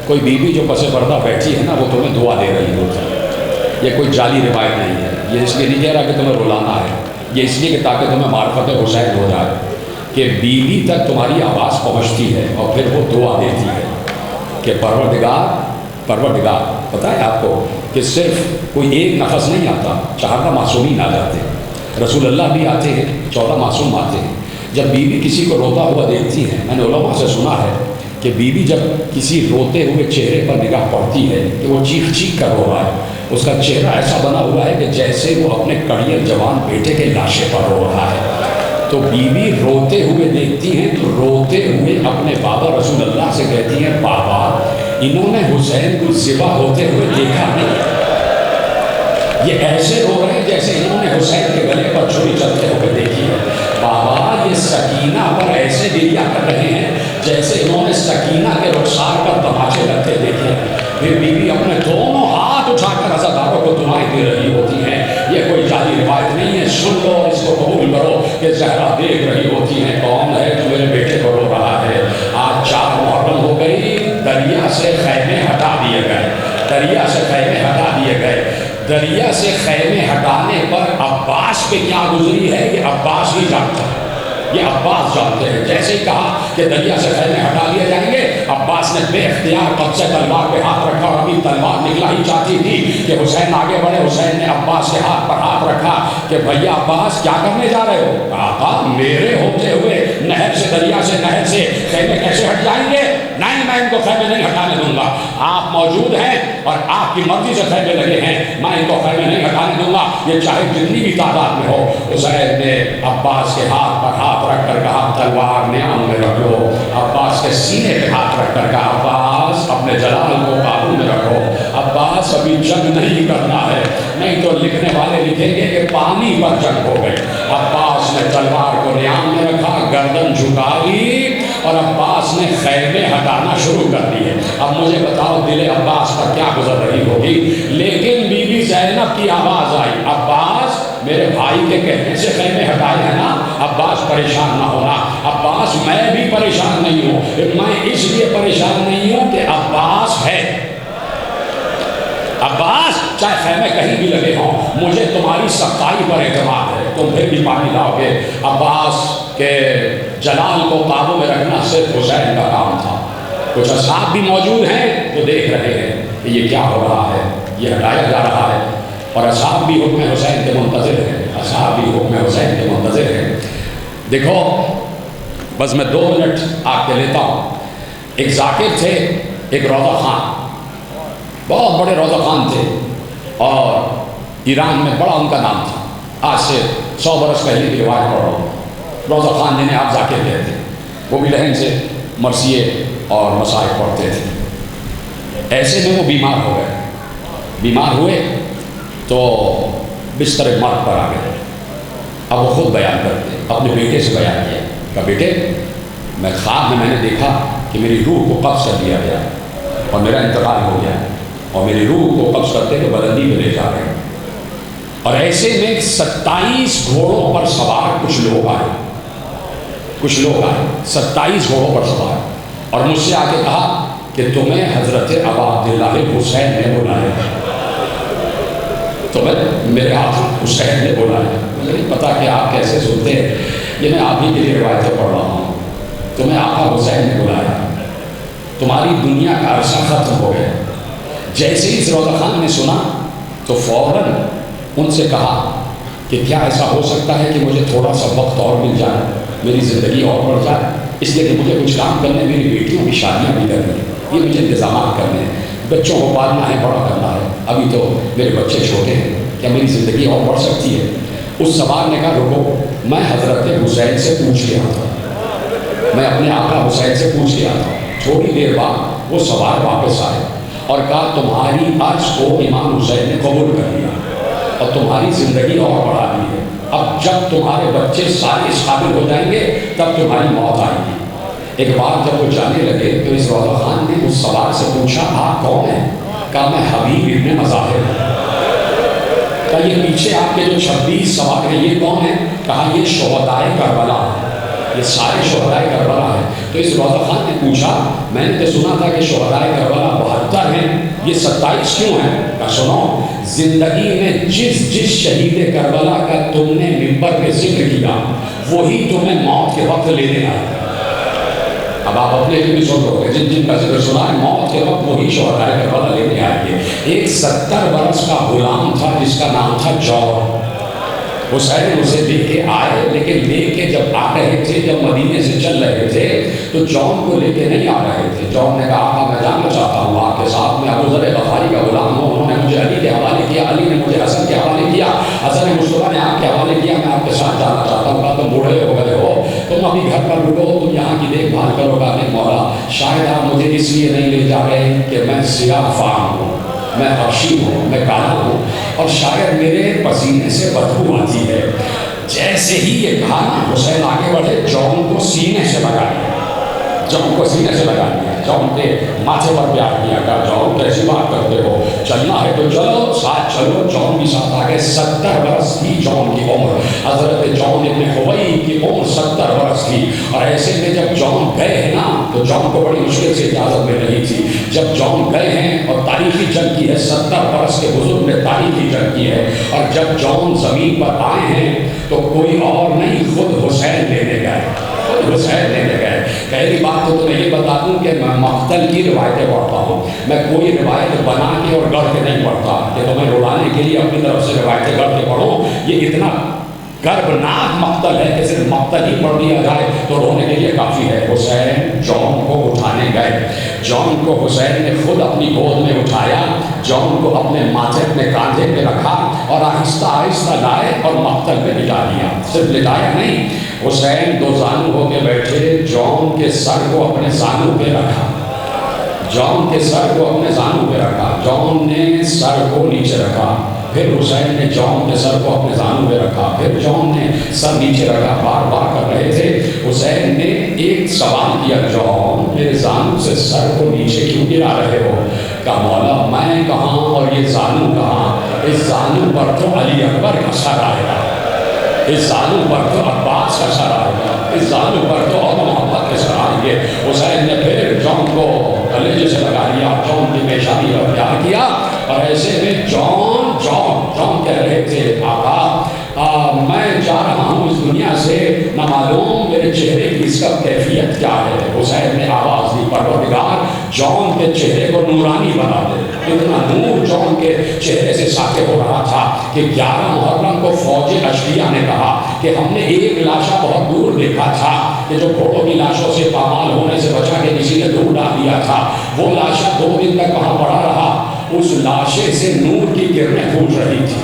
کوئی بیوی جو پس پردہ بیٹھی ہے نا وہ تمہیں دعا دے رہی ہوتی ہے. یہ کوئی جعلی روایت نہیں ہے. یہ اس لیے نہیں کہہ رہا کہ تمہیں رلانا ہے، یہ اس لیے کہ تاکہ تمہیں معرفت حسین ہو جائے کہ بیوی تک تمہاری آواز پہنچتی ہے اور پھر وہ دعا دیتی ہے کہ پروردگار پتہ ہے آپ کو کہ صرف کوئی ایک نفس نہیں آتا، 14 معصومین آ جاتے ہیں. رسول اللہ بھی آتے ہیں، 14 معصوم آتے ہیں. جب بیوی کسی کو روتا ہوا دیکھتی ہیں، میں نے علماء سے سنا ہے کہ بیوی جب کسی روتے ہوئے چہرے پر نگاہ پڑتی ہے کہ وہ چیخ چیخ کر رو رہا ہے، اس کا چہرہ ایسا بنا ہوا ہے کہ جیسے وہ اپنے کڑیل جوان بیٹے کے لاشے پر رو رہا ہے. تو بیوی روتے ہوئے دیکھتی ہیں تو روتے ہوئے اپنے بابا رسول اللہ سے کہتی ہیں بابا انہوں نے حسین کو ذبح ہوتے ہوئے دیکھا نہیں، یہ ایسے رو رہے ہیں جیسے انہوں نے حسین کے گلے پر چھری چلتے ہوئے دیکھی ہے. بابا یہ سکینہ پر ایسے گریہ کر رہے ہیں جیسے انہوں نے سکینہ کے رخسار پر تماچے لگتے دیکھے. پھر بیوی اپنے دونوں ہاتھ اٹھا کر عزاداروں کو دعائیں دے رہی ہوتی ہیں. یہ کوئی جعلی روایت نہیں ہے، سن لو اور اس کو قبول کرو کہ زہرا دیکھ رہی ہوتی ہیں کون ہے جو میرے بیٹے کو رو رہا ہے. آج 4 محرم ہو گئی، دریا سے خیمے ہٹا دیے گئے، دریا سے خیمے ہٹا دیے گئے. دریا سے خیمے ہٹانے پر عباس پہ کیا گزری ہے یہ عباس ہی جانتا ہے، یہ عباس جانتے ہیں. جیسے ہی کہا کہ دریا سے خیمے ہٹا دیے جائیں گے، عباس نے بے اختیار قبضے تلوار پہ ہاتھ رکھا اور ابھی تلوار نکلا ہی چاہتی تھی کہ حسین آگے بڑھے. حسین نے عباس کے ہاتھ پر ہاتھ رکھا کہ بھیا عباس کیا کرنے جا رہے ہو؟ کہا میرے ہوتے ہوئے نہر سے دریا سے نہر سے خیمے کیسے ہٹ جائیں گے؟ نہیں میں ان کو خیمے نہیں ہٹانے دوں گا. آپ موجود ہیں اور آپ کی مرضی سے خیمے لگے ہیں، میں ان کو خیمے نہیں ہٹانے دوں گا، یہ چاہے جتنی بھی تعداد میں ہو. حسین نے عباس کے ہاتھ پر ہاتھ رکھ کر کہا تلوار نیام میں رکھ لو. عباس کے سینے پہ ہاتھ رکھ کر کہا عباس اپنے جلال کو قابو میں رکھو، عباس ابھی جنگ نہیں کرنا ہے، نہیں تو لکھنے والے لکھیں گے کہ پانی پر جنگ ہو گئی. عباس نے تلوار کو نیام میں رکھا، گردن جھکا لی اور عباس نے خیمے ہٹانا شروع کر دیے. اب مجھے بتاؤ دل عباس پر کیا گزر رہی ہوگی. لیکن بی بی زینب کی آواز آئی عباس میرے بھائی کے کہنے سے خیمے ہٹائے ہیں نا. عباس پریشان نہ ہونا. عباس میں بھی پریشان نہیں ہوں، میں اس لیے پریشان نہیں ہوں کہ عباس ہے. عباس چاہے خیمے کہیں بھی لگے ہوں، مجھے تمہاری سختائی پر اعتماد ہے، تم پھر بھی پانی لاؤ گے. عباس کے جلال کو قابو میں رکھنا صرف حسین کا کام تھا. کچھ اصحاب بھی موجود ہیں جو دیکھ رہے ہیں کہ یہ کیا ہو رہا ہے، یہ ہٹایا جا رہا ہے، اور اصحاب بھی حکم حسین کے منتظر ہیں، اصحاب بھی حکم حسین کے منتظر ہیں. دیکھو بس میں 2 منٹ آپ کے لیتا ہوں. ایک ذاکر تھے، ایک روضہ خان، بہت بڑے روضہ خان تھے، اور ایران میں بڑا ان کا نام تھا۔ آج سے 100 برس پہلے کی روایت پڑھ رہا ہوں۔ روضہ خان جنہیں آپ ذاکر کہتے ہیں، وہ بھی لہن سے مرثیے اور مصائب پڑھتے تھے۔ ایسے میں وہ بیمار ہو گئے، بیمار ہوئے تو بستر موت پر آ گئے۔ اب وہ خود بیان کرتے، اپنے بیٹے سے بیان کیا کہ بیٹے، میں خواب میں نے دیکھا کہ میری روح کو قبض کر دیا گیا اور میرا انتقال ہو گیا، اور میری روح کو قبض کرتے تو بلندی میں لے جا رہے ہیں، اور ایسے میں 27 گھوڑوں پر سوار کچھ لوگ آئے، 27 گھوڑوں پر سوار، اور مجھ سے آ کے کہا کہ تمہیں حضرت ابا عبداللہ حسین نے بلایا، تمہیں میرے آقا حسین نے بلایا۔ مجھے نہیں پتا کہ آپ کیسے سنتے ہیں، یہ میں آپ ہی کے لیے روایتیں پڑھ رہا ہوں۔ تمہیں آقا حسین نے بلایا، تمہاری دنیا کا عرصہ ختم ہو گیا۔ جیسے ہی اس روضہ خان نے سنا تو فوراً ان سے کہا کہ کیا ایسا ہو سکتا ہے کہ مجھے تھوڑا سا وقت اور مل جائے، میری زندگی اور بڑھ جائے، اس لیے کہ مجھے کچھ کام کرنے، میری بیٹیوں کی شادیاں بھی کرنی ہیں، یہ مجھے انتظامات کرنے ہیں، بچوں کو پالنا ہے، بڑا کرنا ہے، ابھی تو میرے بچے چھوٹے ہیں، کیا میری زندگی اور بڑھ سکتی ہے؟ اس سوار نے کہا رکو، میں حضرت حسین سے پوچھ لیا تھا، میں اپنے آقا حسین سے پوچھ لیا تھا۔ تھوڑی دیر بعد وہ سوار واپس آئے اور کہا تمہاری عرض کو امام حسین نے قبول کر لیا اور تمہاری زندگی اور بڑھا دی ہے، اب جب تمہارے بچے سارے اس قابل ہو جائیں گے تب تمہاری موت آئے گی۔ ایک بار جب وہ جانے لگے تو اس روضہ خان نے اس سوار سے پوچھا آپ کون ہیں؟ کہا میں حبیب ابن مظاہر ہوں۔ کہا یہ پیچھے آپ کے جو 26 سوار ہیں یہ کون ہیں؟ کہا یہ شہدائے کربلا ہیں، یہ سارے شہدائے کربلا ہیں۔ تو اس روضہ خان نے پوچھا میں نے تو سنا تھا کہ شہدائے کربلا 72 ہیں، یہ 27 کیوں ہیں؟ کہا سنو، زندگی میں جس شہید کربلا کا تم نے منبر پہ ذکر کیا وہی تمہیں موت کے وقت لینے آئے۔ اب آپ اپنے لیے بھی سن رہے ہو، جن کا ذکر سنا ہے موت کے وقت وہی شہدائے کربلا لینے آئے گے۔ ایک 70 برس کا غلام تھا جس کا نام تھا جون، حسین اسے لے کے آئے، لیکن لے کے جب آ رہے تھے، جب مدینے سے چل رہے تھے تو جون کو لے کے نہیں آ رہے تھے۔ جون نے کہا آقا میں جانا چاہتا ہوں آپ کے ساتھ، میں ابو ذر غفاری کا غلام ہوں، انہوں نے مجھے علی کے حوالے کیا، علی نے مجھے حسن کے حوالے کیا، حسن مصطفیٰ نے آپ کے حوالے کیا، میں آپ کے ساتھ جانا چاہتا ہوں۔ کہا تم بوڑھے ہو گئے ہو، تم ابھی گھر پر رکو، تم یہاں کی دیکھ بھال کرو گا۔ نہیں مولا، شاید آپ مجھے اس لیے نہیں لے جا رہے کہ میں سیاہ فام ہوں، میں حبشی ہوں، میں کالا ہوں، اور شاید میرے پسینے سے بدبو آتی ہے۔ جیسے ہی یہ کہا نا حسین آگے بڑھے، جون کو سینے سے لگا دیا، جون کو سینے سے لگا دیا، جون کے ماتھے پر پیار کیا، کہا جون کیسی بات کرتے ہو، چلنا ہے تو چلو، ساتھ چلو۔ جون بھی ساتھ آگے، 70 برس کی جون کی عمر، حضرت جون ابن حویرث کی عمر 70 برس کی۔ اور ایسے میں جب جون گئے ہیں نا تو جون کو بڑی مشکل سے اجازت مل رہی تھی۔ جب جون گئے ہیں اور تاریخی جنگ کی ہے، 70 برس کے بزرگ نے تاریخی جنگ کی ہے، اور جب جون زمین پر آئے ہیں تو کوئی اور نہیں، خود حسین لینے گئے، خود حسین لینے گئے۔ پہلی بات تو تمہیں یہ بتا دوں کہ میں مقتل کی روایتیں پڑھتا ہوں، میں کوئی روایت بنا کے اور گڑھ کے نہیں پڑھتا کہ تمہیں رلانے کے لیے اپنی طرف سے روایتیں گڑھ کے پڑھو۔ یہ اتنا کربناک مقتل ہے کہ صرف مقتل ہی پڑھ دیا جائے تو رونے کے لیے کافی ہے۔ حسین جون کو اٹھانے گئے، جون کو حسین نے خود اپنی گود میں اٹھایا، جون کو اپنے ماتھے اپنے کاندھے پہ رکھا اور آہستہ آہستہ لائے اور مقتل پہ لٹا دیا۔ صرف لٹایا نہیں، حسین دو زانو ہو کے بیٹھے، جون کے سر کو اپنے زانو پہ رکھا، جون کے سر کو اپنے زانو پہ رکھا، جون نے سر کو نیچے رکھا، پھر حسین نے جون کے سر کو اپنے زانو پہ رکھا، پھر جون نے سر نیچے رکھا، بار بار کر رہے تھے۔ حسین نے ایک سوال کیا، جون میرے زانو سے سر کو نیچے کیوں گرا رہے ہو؟ کہا مولا میں کہاں اور یہ زانو کہاں، اس زانو پر تو علی اکبر کا سر آئے گا، اس زانو پر تو عباس کا سر آئے گا، اس زانو پر تو اور محمد کے سر آئیں گے۔ حسین نے پھر جون کو کلیجے سے لگا لیا، جون کی پیشانی پر پیار کیا، اور ایسے میں جون کہہ رہے تھے آقا میں جا رہا ہوں اس دنیا سے، نہ معلوم میرے چہرے کی اس کا کیفیت کیا ہے۔ حسین نے آواز دی پروردگار جون کے چہرے کو نورانی بنا دے۔ اتنا نور جون کے چہرے سے ساطع ہو رہا تھا کہ 11 محرم کو فوج اشریہ نے کہا کہ ہم نے ایک لاشا بہت دور دیکھا تھا کہ جو گھوڑوں کی لاشوں سے پامال ہونے سے بچا کے کسی نے دور ڈال لیا تھا، وہ لاشا 2 دن تک وہاں پڑا رہا، اس لاشے سے نور کی کرنیں پھوٹ رہی تھی،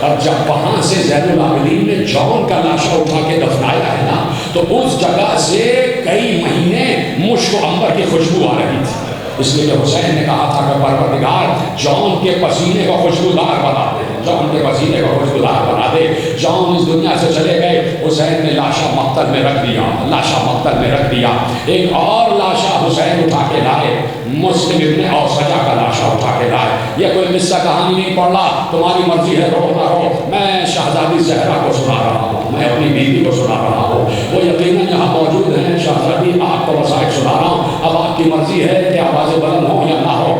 اور جب وہاں سے زین العابدین نے جون کا لاشا اٹھا کے دفنایا ہے نا، تو اس جگہ سے کئی مہینے مشک و عنبر کی خوشبو آ رہی تھی، اس لیے حسین نے کہا تھا کہ پروردگار جون کے پسینے کو خوشبودار بنا دے، جون کے پسینے کو خوشبودار بنا دے۔ جون اس دنیا سے چلے گئے، حسین نے لاشا مقتل میں رکھ دیا، لاشا مقتل میں رکھ دیا۔ ایک اور لاشا حسین اٹھا کے لائے، مسلم ابن اوسجہ کا لاشا اٹھا کے لائے۔ یہ کوئی قصہ کہانی نہیں پڑھ رہا، تمہاری مرضی ہے رو نہ رو، میں شہزادی زہرا کو سنا رہا ہوں، میں اپنی بیوی کو سنا رہا ہوں، وہ یقیناً یہاں موجود ہیں۔ شہزادی آپ کو وصائف سنا رہا ہوں، اب آپ کی مرضی ہے کہ آواز بلند ہو یا نہ ہو۔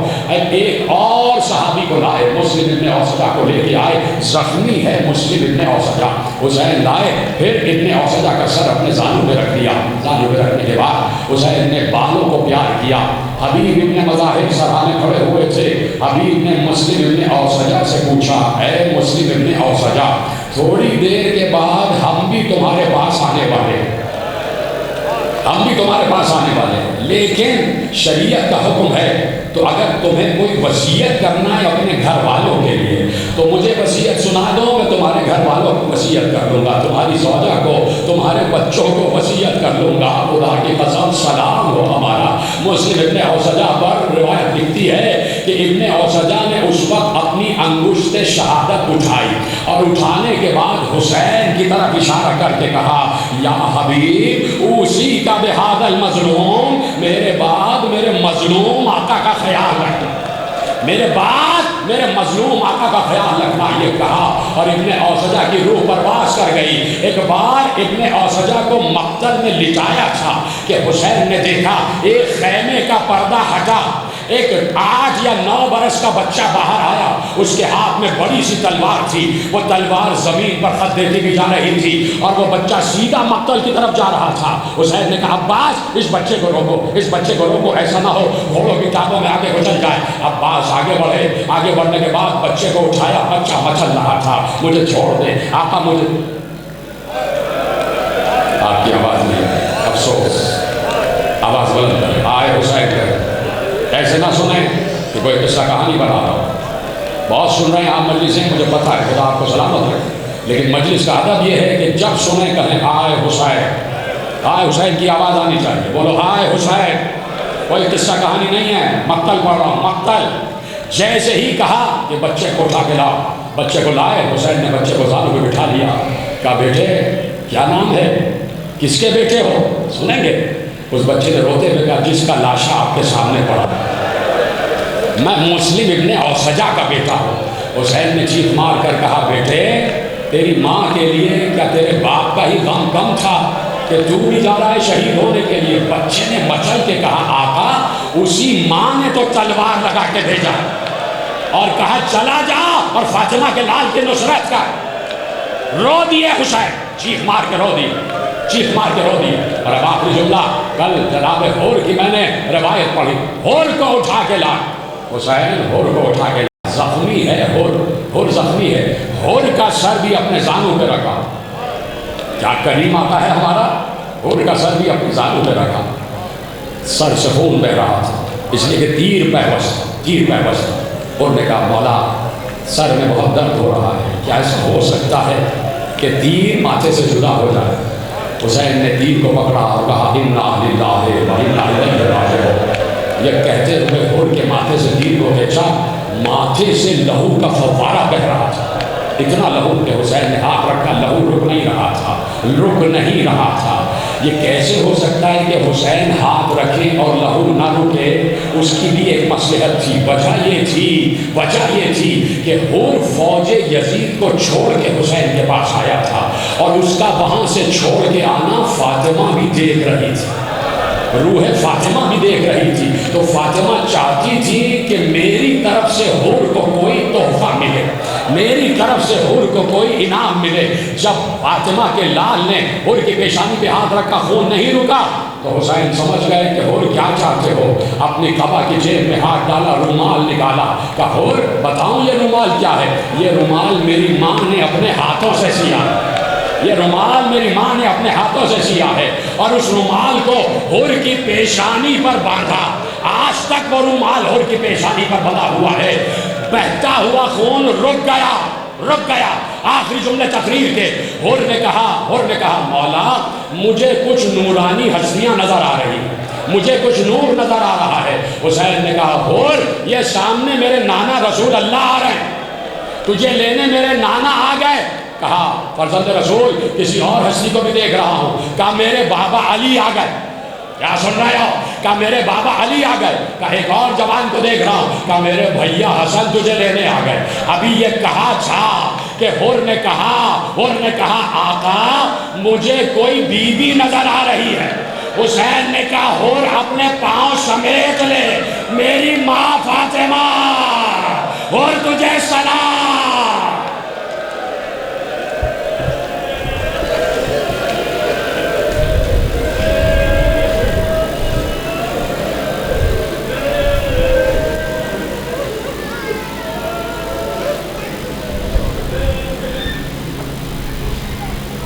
ایک اور صحابی کو لائے، مسلم ابن اوسجہ کو لے کے آئے، زخمی ہے مسلم ابن اوسجہ، حسین لائے، پھر ابن اوسجہ کا سر اپنے زانو میں رکھ دیا، زانو میں رکھنے کے بعد حسین نے بالوں کو پیار کیا۔ حبیب ابن مظاہر سرانے کھڑے ہوئے تھے، حبیب نے مسلم ابن اوسجہ سے پوچھا، اے مسلم ابن اوسجہ، تھوڑی دیر کے بعد ہم بھی تمہارے پاس آنے والے ہیں، ہم بھی تمہارے پاس آنے والے ہیں، لیکن شریعت کا حکم ہے، تو اگر تمہیں کوئی وصیت کرنا ہے اپنے گھر والوں کے لیے تو مجھے وصیت سنا دو، میں تمہارے گھر والوں کو وصیت کر لوں گا، تمہاری زوجہ کو، تمہارے بچوں کو وصیت کر لوں گا، خدا کی قسم سلام ہو ہمارا۔ مسلم ابن اوسجہ پر روایت لکھتی ہے کہ ابن اوسجہ نے اس وقت اپنی انگشت شہادت اٹھائی، اور اٹھانے کے بعد حسین کی طرف اشارہ کر کے کہا، یا حبیب اوصی کا بہذا المظلوم، میرے بعد میرے مظلوم آقا کا خیال رکھنا، میرے بعد میرے مظلوم آقا کا خیال رکھنا، یہ کہا، اور ابن اوسجہ کی روح پرواز کر گئی۔ ایک بار ابن اوسجہ کو مقتل میں لٹایا تھا کہ حسین نے دیکھا ایک خیمے کا پردہ ہٹا، ایک 8 یا 9 برس کا بچہ باہر آیا، اس کے ہاتھ میں بڑی سی تلوار تھی، وہ تلوار زمین پر خط دیتی بھی جا رہی تھی، اور وہ بچہ سیدھا مقتل کی طرف جا رہا تھا۔ حسین نے کہا، عباس اس بچے کو روکو، اس بچے کو روکو، ایسا نہ ہو گھوڑوں کی ٹانگوں میں آگے اچل جائے۔ عباس آگے بڑھے، آگے بڑھنے کے بعد بچے کو اٹھایا، بچہ مچل رہا تھا، مجھے چھوڑ دے آقا، مجھے، آپ کی آواز نہیں ہے، افسوس، آواز بلند کر، آئے حسین کر، ایسے نہ سنیں کہ کوئی قصہ کہانی بنا رہا ہو۔ بہت سن رہے ہیں آپ مجلسیں، مجھے پتہ ہے، خدا آپ کو سلامت رکھے، لیکن مجلس کا ادب یہ ہے کہ جب سنیں کہیں آئے حسین، آئے حسین کی آواز آنی چاہیے، بولو آئے حسین، کوئی قصہ کہانی نہیں ہے، مقتل پڑھ رہا ہوں، مقتل۔ جیسے ہی کہا کہ بچے کو اٹھا کے لاؤ، بچے کو لائے، حسین نے بچے کو زانوں پہ بٹھا لیا، کہا بیٹے کیا نام ہے، کس کے بیٹے ہو، سنیں گے؟ اس بچے نے روتے ہوئے کہا، جس کا لاشا آپ کے سامنے پڑا، میں مسلم ابن اوسجہ کا بیٹا ہوں۔ حسین نے چیخ مار کر کہا، بیٹے تیری ماں کے لیے کیا تیرے باپ کا ہی غم کم تھا کہ تو بھی جا رہا ہے شہید ہونے کے لیے؟ بچے نے مچل کے کہا، آقا اسی ماں نے تو تلوار لگا کے بھیجا اور کہا چلا جا اور فاطمہ کے لال کی نصرت کر۔ رو دیے حسین، چیخ مار کے رو دیے، چیخ مار کے رو دیے۔ اور اب آخری جملہ، کل جناب ہور کی میں نے روایت پڑھی، ہور کو اٹھا کے لا، حسین ہور کو اٹھا کے لا، زخمی ہے ہور زخمی ہے، ہور کا سر بھی اپنے زانوں پہ رکھا، کیا کریم آقا ہے ہمارا، ہور کا سر بھی اپنے زانوں پہ رکھا، سر سے خون بہ رہا تھا، اس لیے کہ تیر پیوست۔ اور نے کہا، مولا سر میں بہت درد ہو رہا ہے، کیا ایسا ہو سکتا ہے کہ تیر ماتھے سے جدا ہو جائے؟ حسین نے تیر کو پکڑا اور کہا، انا للہ و انا الیہ راجعون۔ یہ کہتے ہوئے ہور کے ماتھے سے تیر کو کھینچا، ماتھے سے لہو کا فوارہ بہ رہا تھا، اتنا لہو کہ حسین نے ہاتھ رکھا، لہو رک نہیں رہا تھا۔ یہ کیسے ہو سکتا ہے کہ حسین ہاتھ رکھے اور لہو نہ رکے؟ اس کی بھی ایک مصلحت تھی، وجہ یہ تھی کہ ہور فوج یزید کو چھوڑ کے حسین کے پاس آیا تھا، اور اس کا وہاں سے چھوڑ کے آنا فاطمہ بھی دیکھ رہی تھی، روح فاطمہ بھی دیکھ رہی تھی، تو فاطمہ چاہتی تھی کہ میری طرف سے ہور کو کوئی تحفہ ملے، میری طرف سے ہور کو کوئی انعام ملے۔ جب فاطمہ کے لال نے ہور کی پیشانی پہ ہاتھ رکھا، خون نہیں رکا، تو حسین سمجھ گئے کہ ہور کیا چاہتے ہو۔ اپنی قبا کی جیب میں ہاتھ ڈالا، رومال نکالا، کہا ہور بتاؤں یہ رومال کیا ہے؟ یہ رومال میری ماں نے اپنے ہاتھوں سے سیا ہے، یہ رومال میری ماں نے اپنے ہاتھوں سے سیا ہے، اور اس رومال کو ہور کی پیشانی پر باندھا، آج تک وہ رومال ہور کی پیشانی پر بندھا ہوا ہے. بہتا ہوا خون رک گیا. آخری جملے تقریر کے. ہور نے کہا مولا مجھے کچھ نورانی ہستیاں نظر آ رہی ہیں, مجھے کچھ نور نظر آ رہا ہے. حسین نے کہا ہور یہ سامنے میرے نانا رسول اللہ آ رہے ہیں, تجھے لینے میرے نانا آ گئے. کہا فرزند رسول کسی اور ہستی کو بھی دیکھ رہا ہوں. کہا میرے بابا علی آ گئے. کیا سن رہے ہو؟ کہا میرے بابا علی آ گئے. کہا ایک اور جوان کو دیکھ رہا ہوں. کہا میرے بھیا حسن تجھے لینے آ گئے. ابھی یہ کہا تھا کہ ہور نے کہا آقا مجھے کوئی بیوی نظر آ رہی ہے. حسین نے کہا ہور اپنے پاؤں سمیت لے, میری ماں فاطمہ ہور تجھے سلام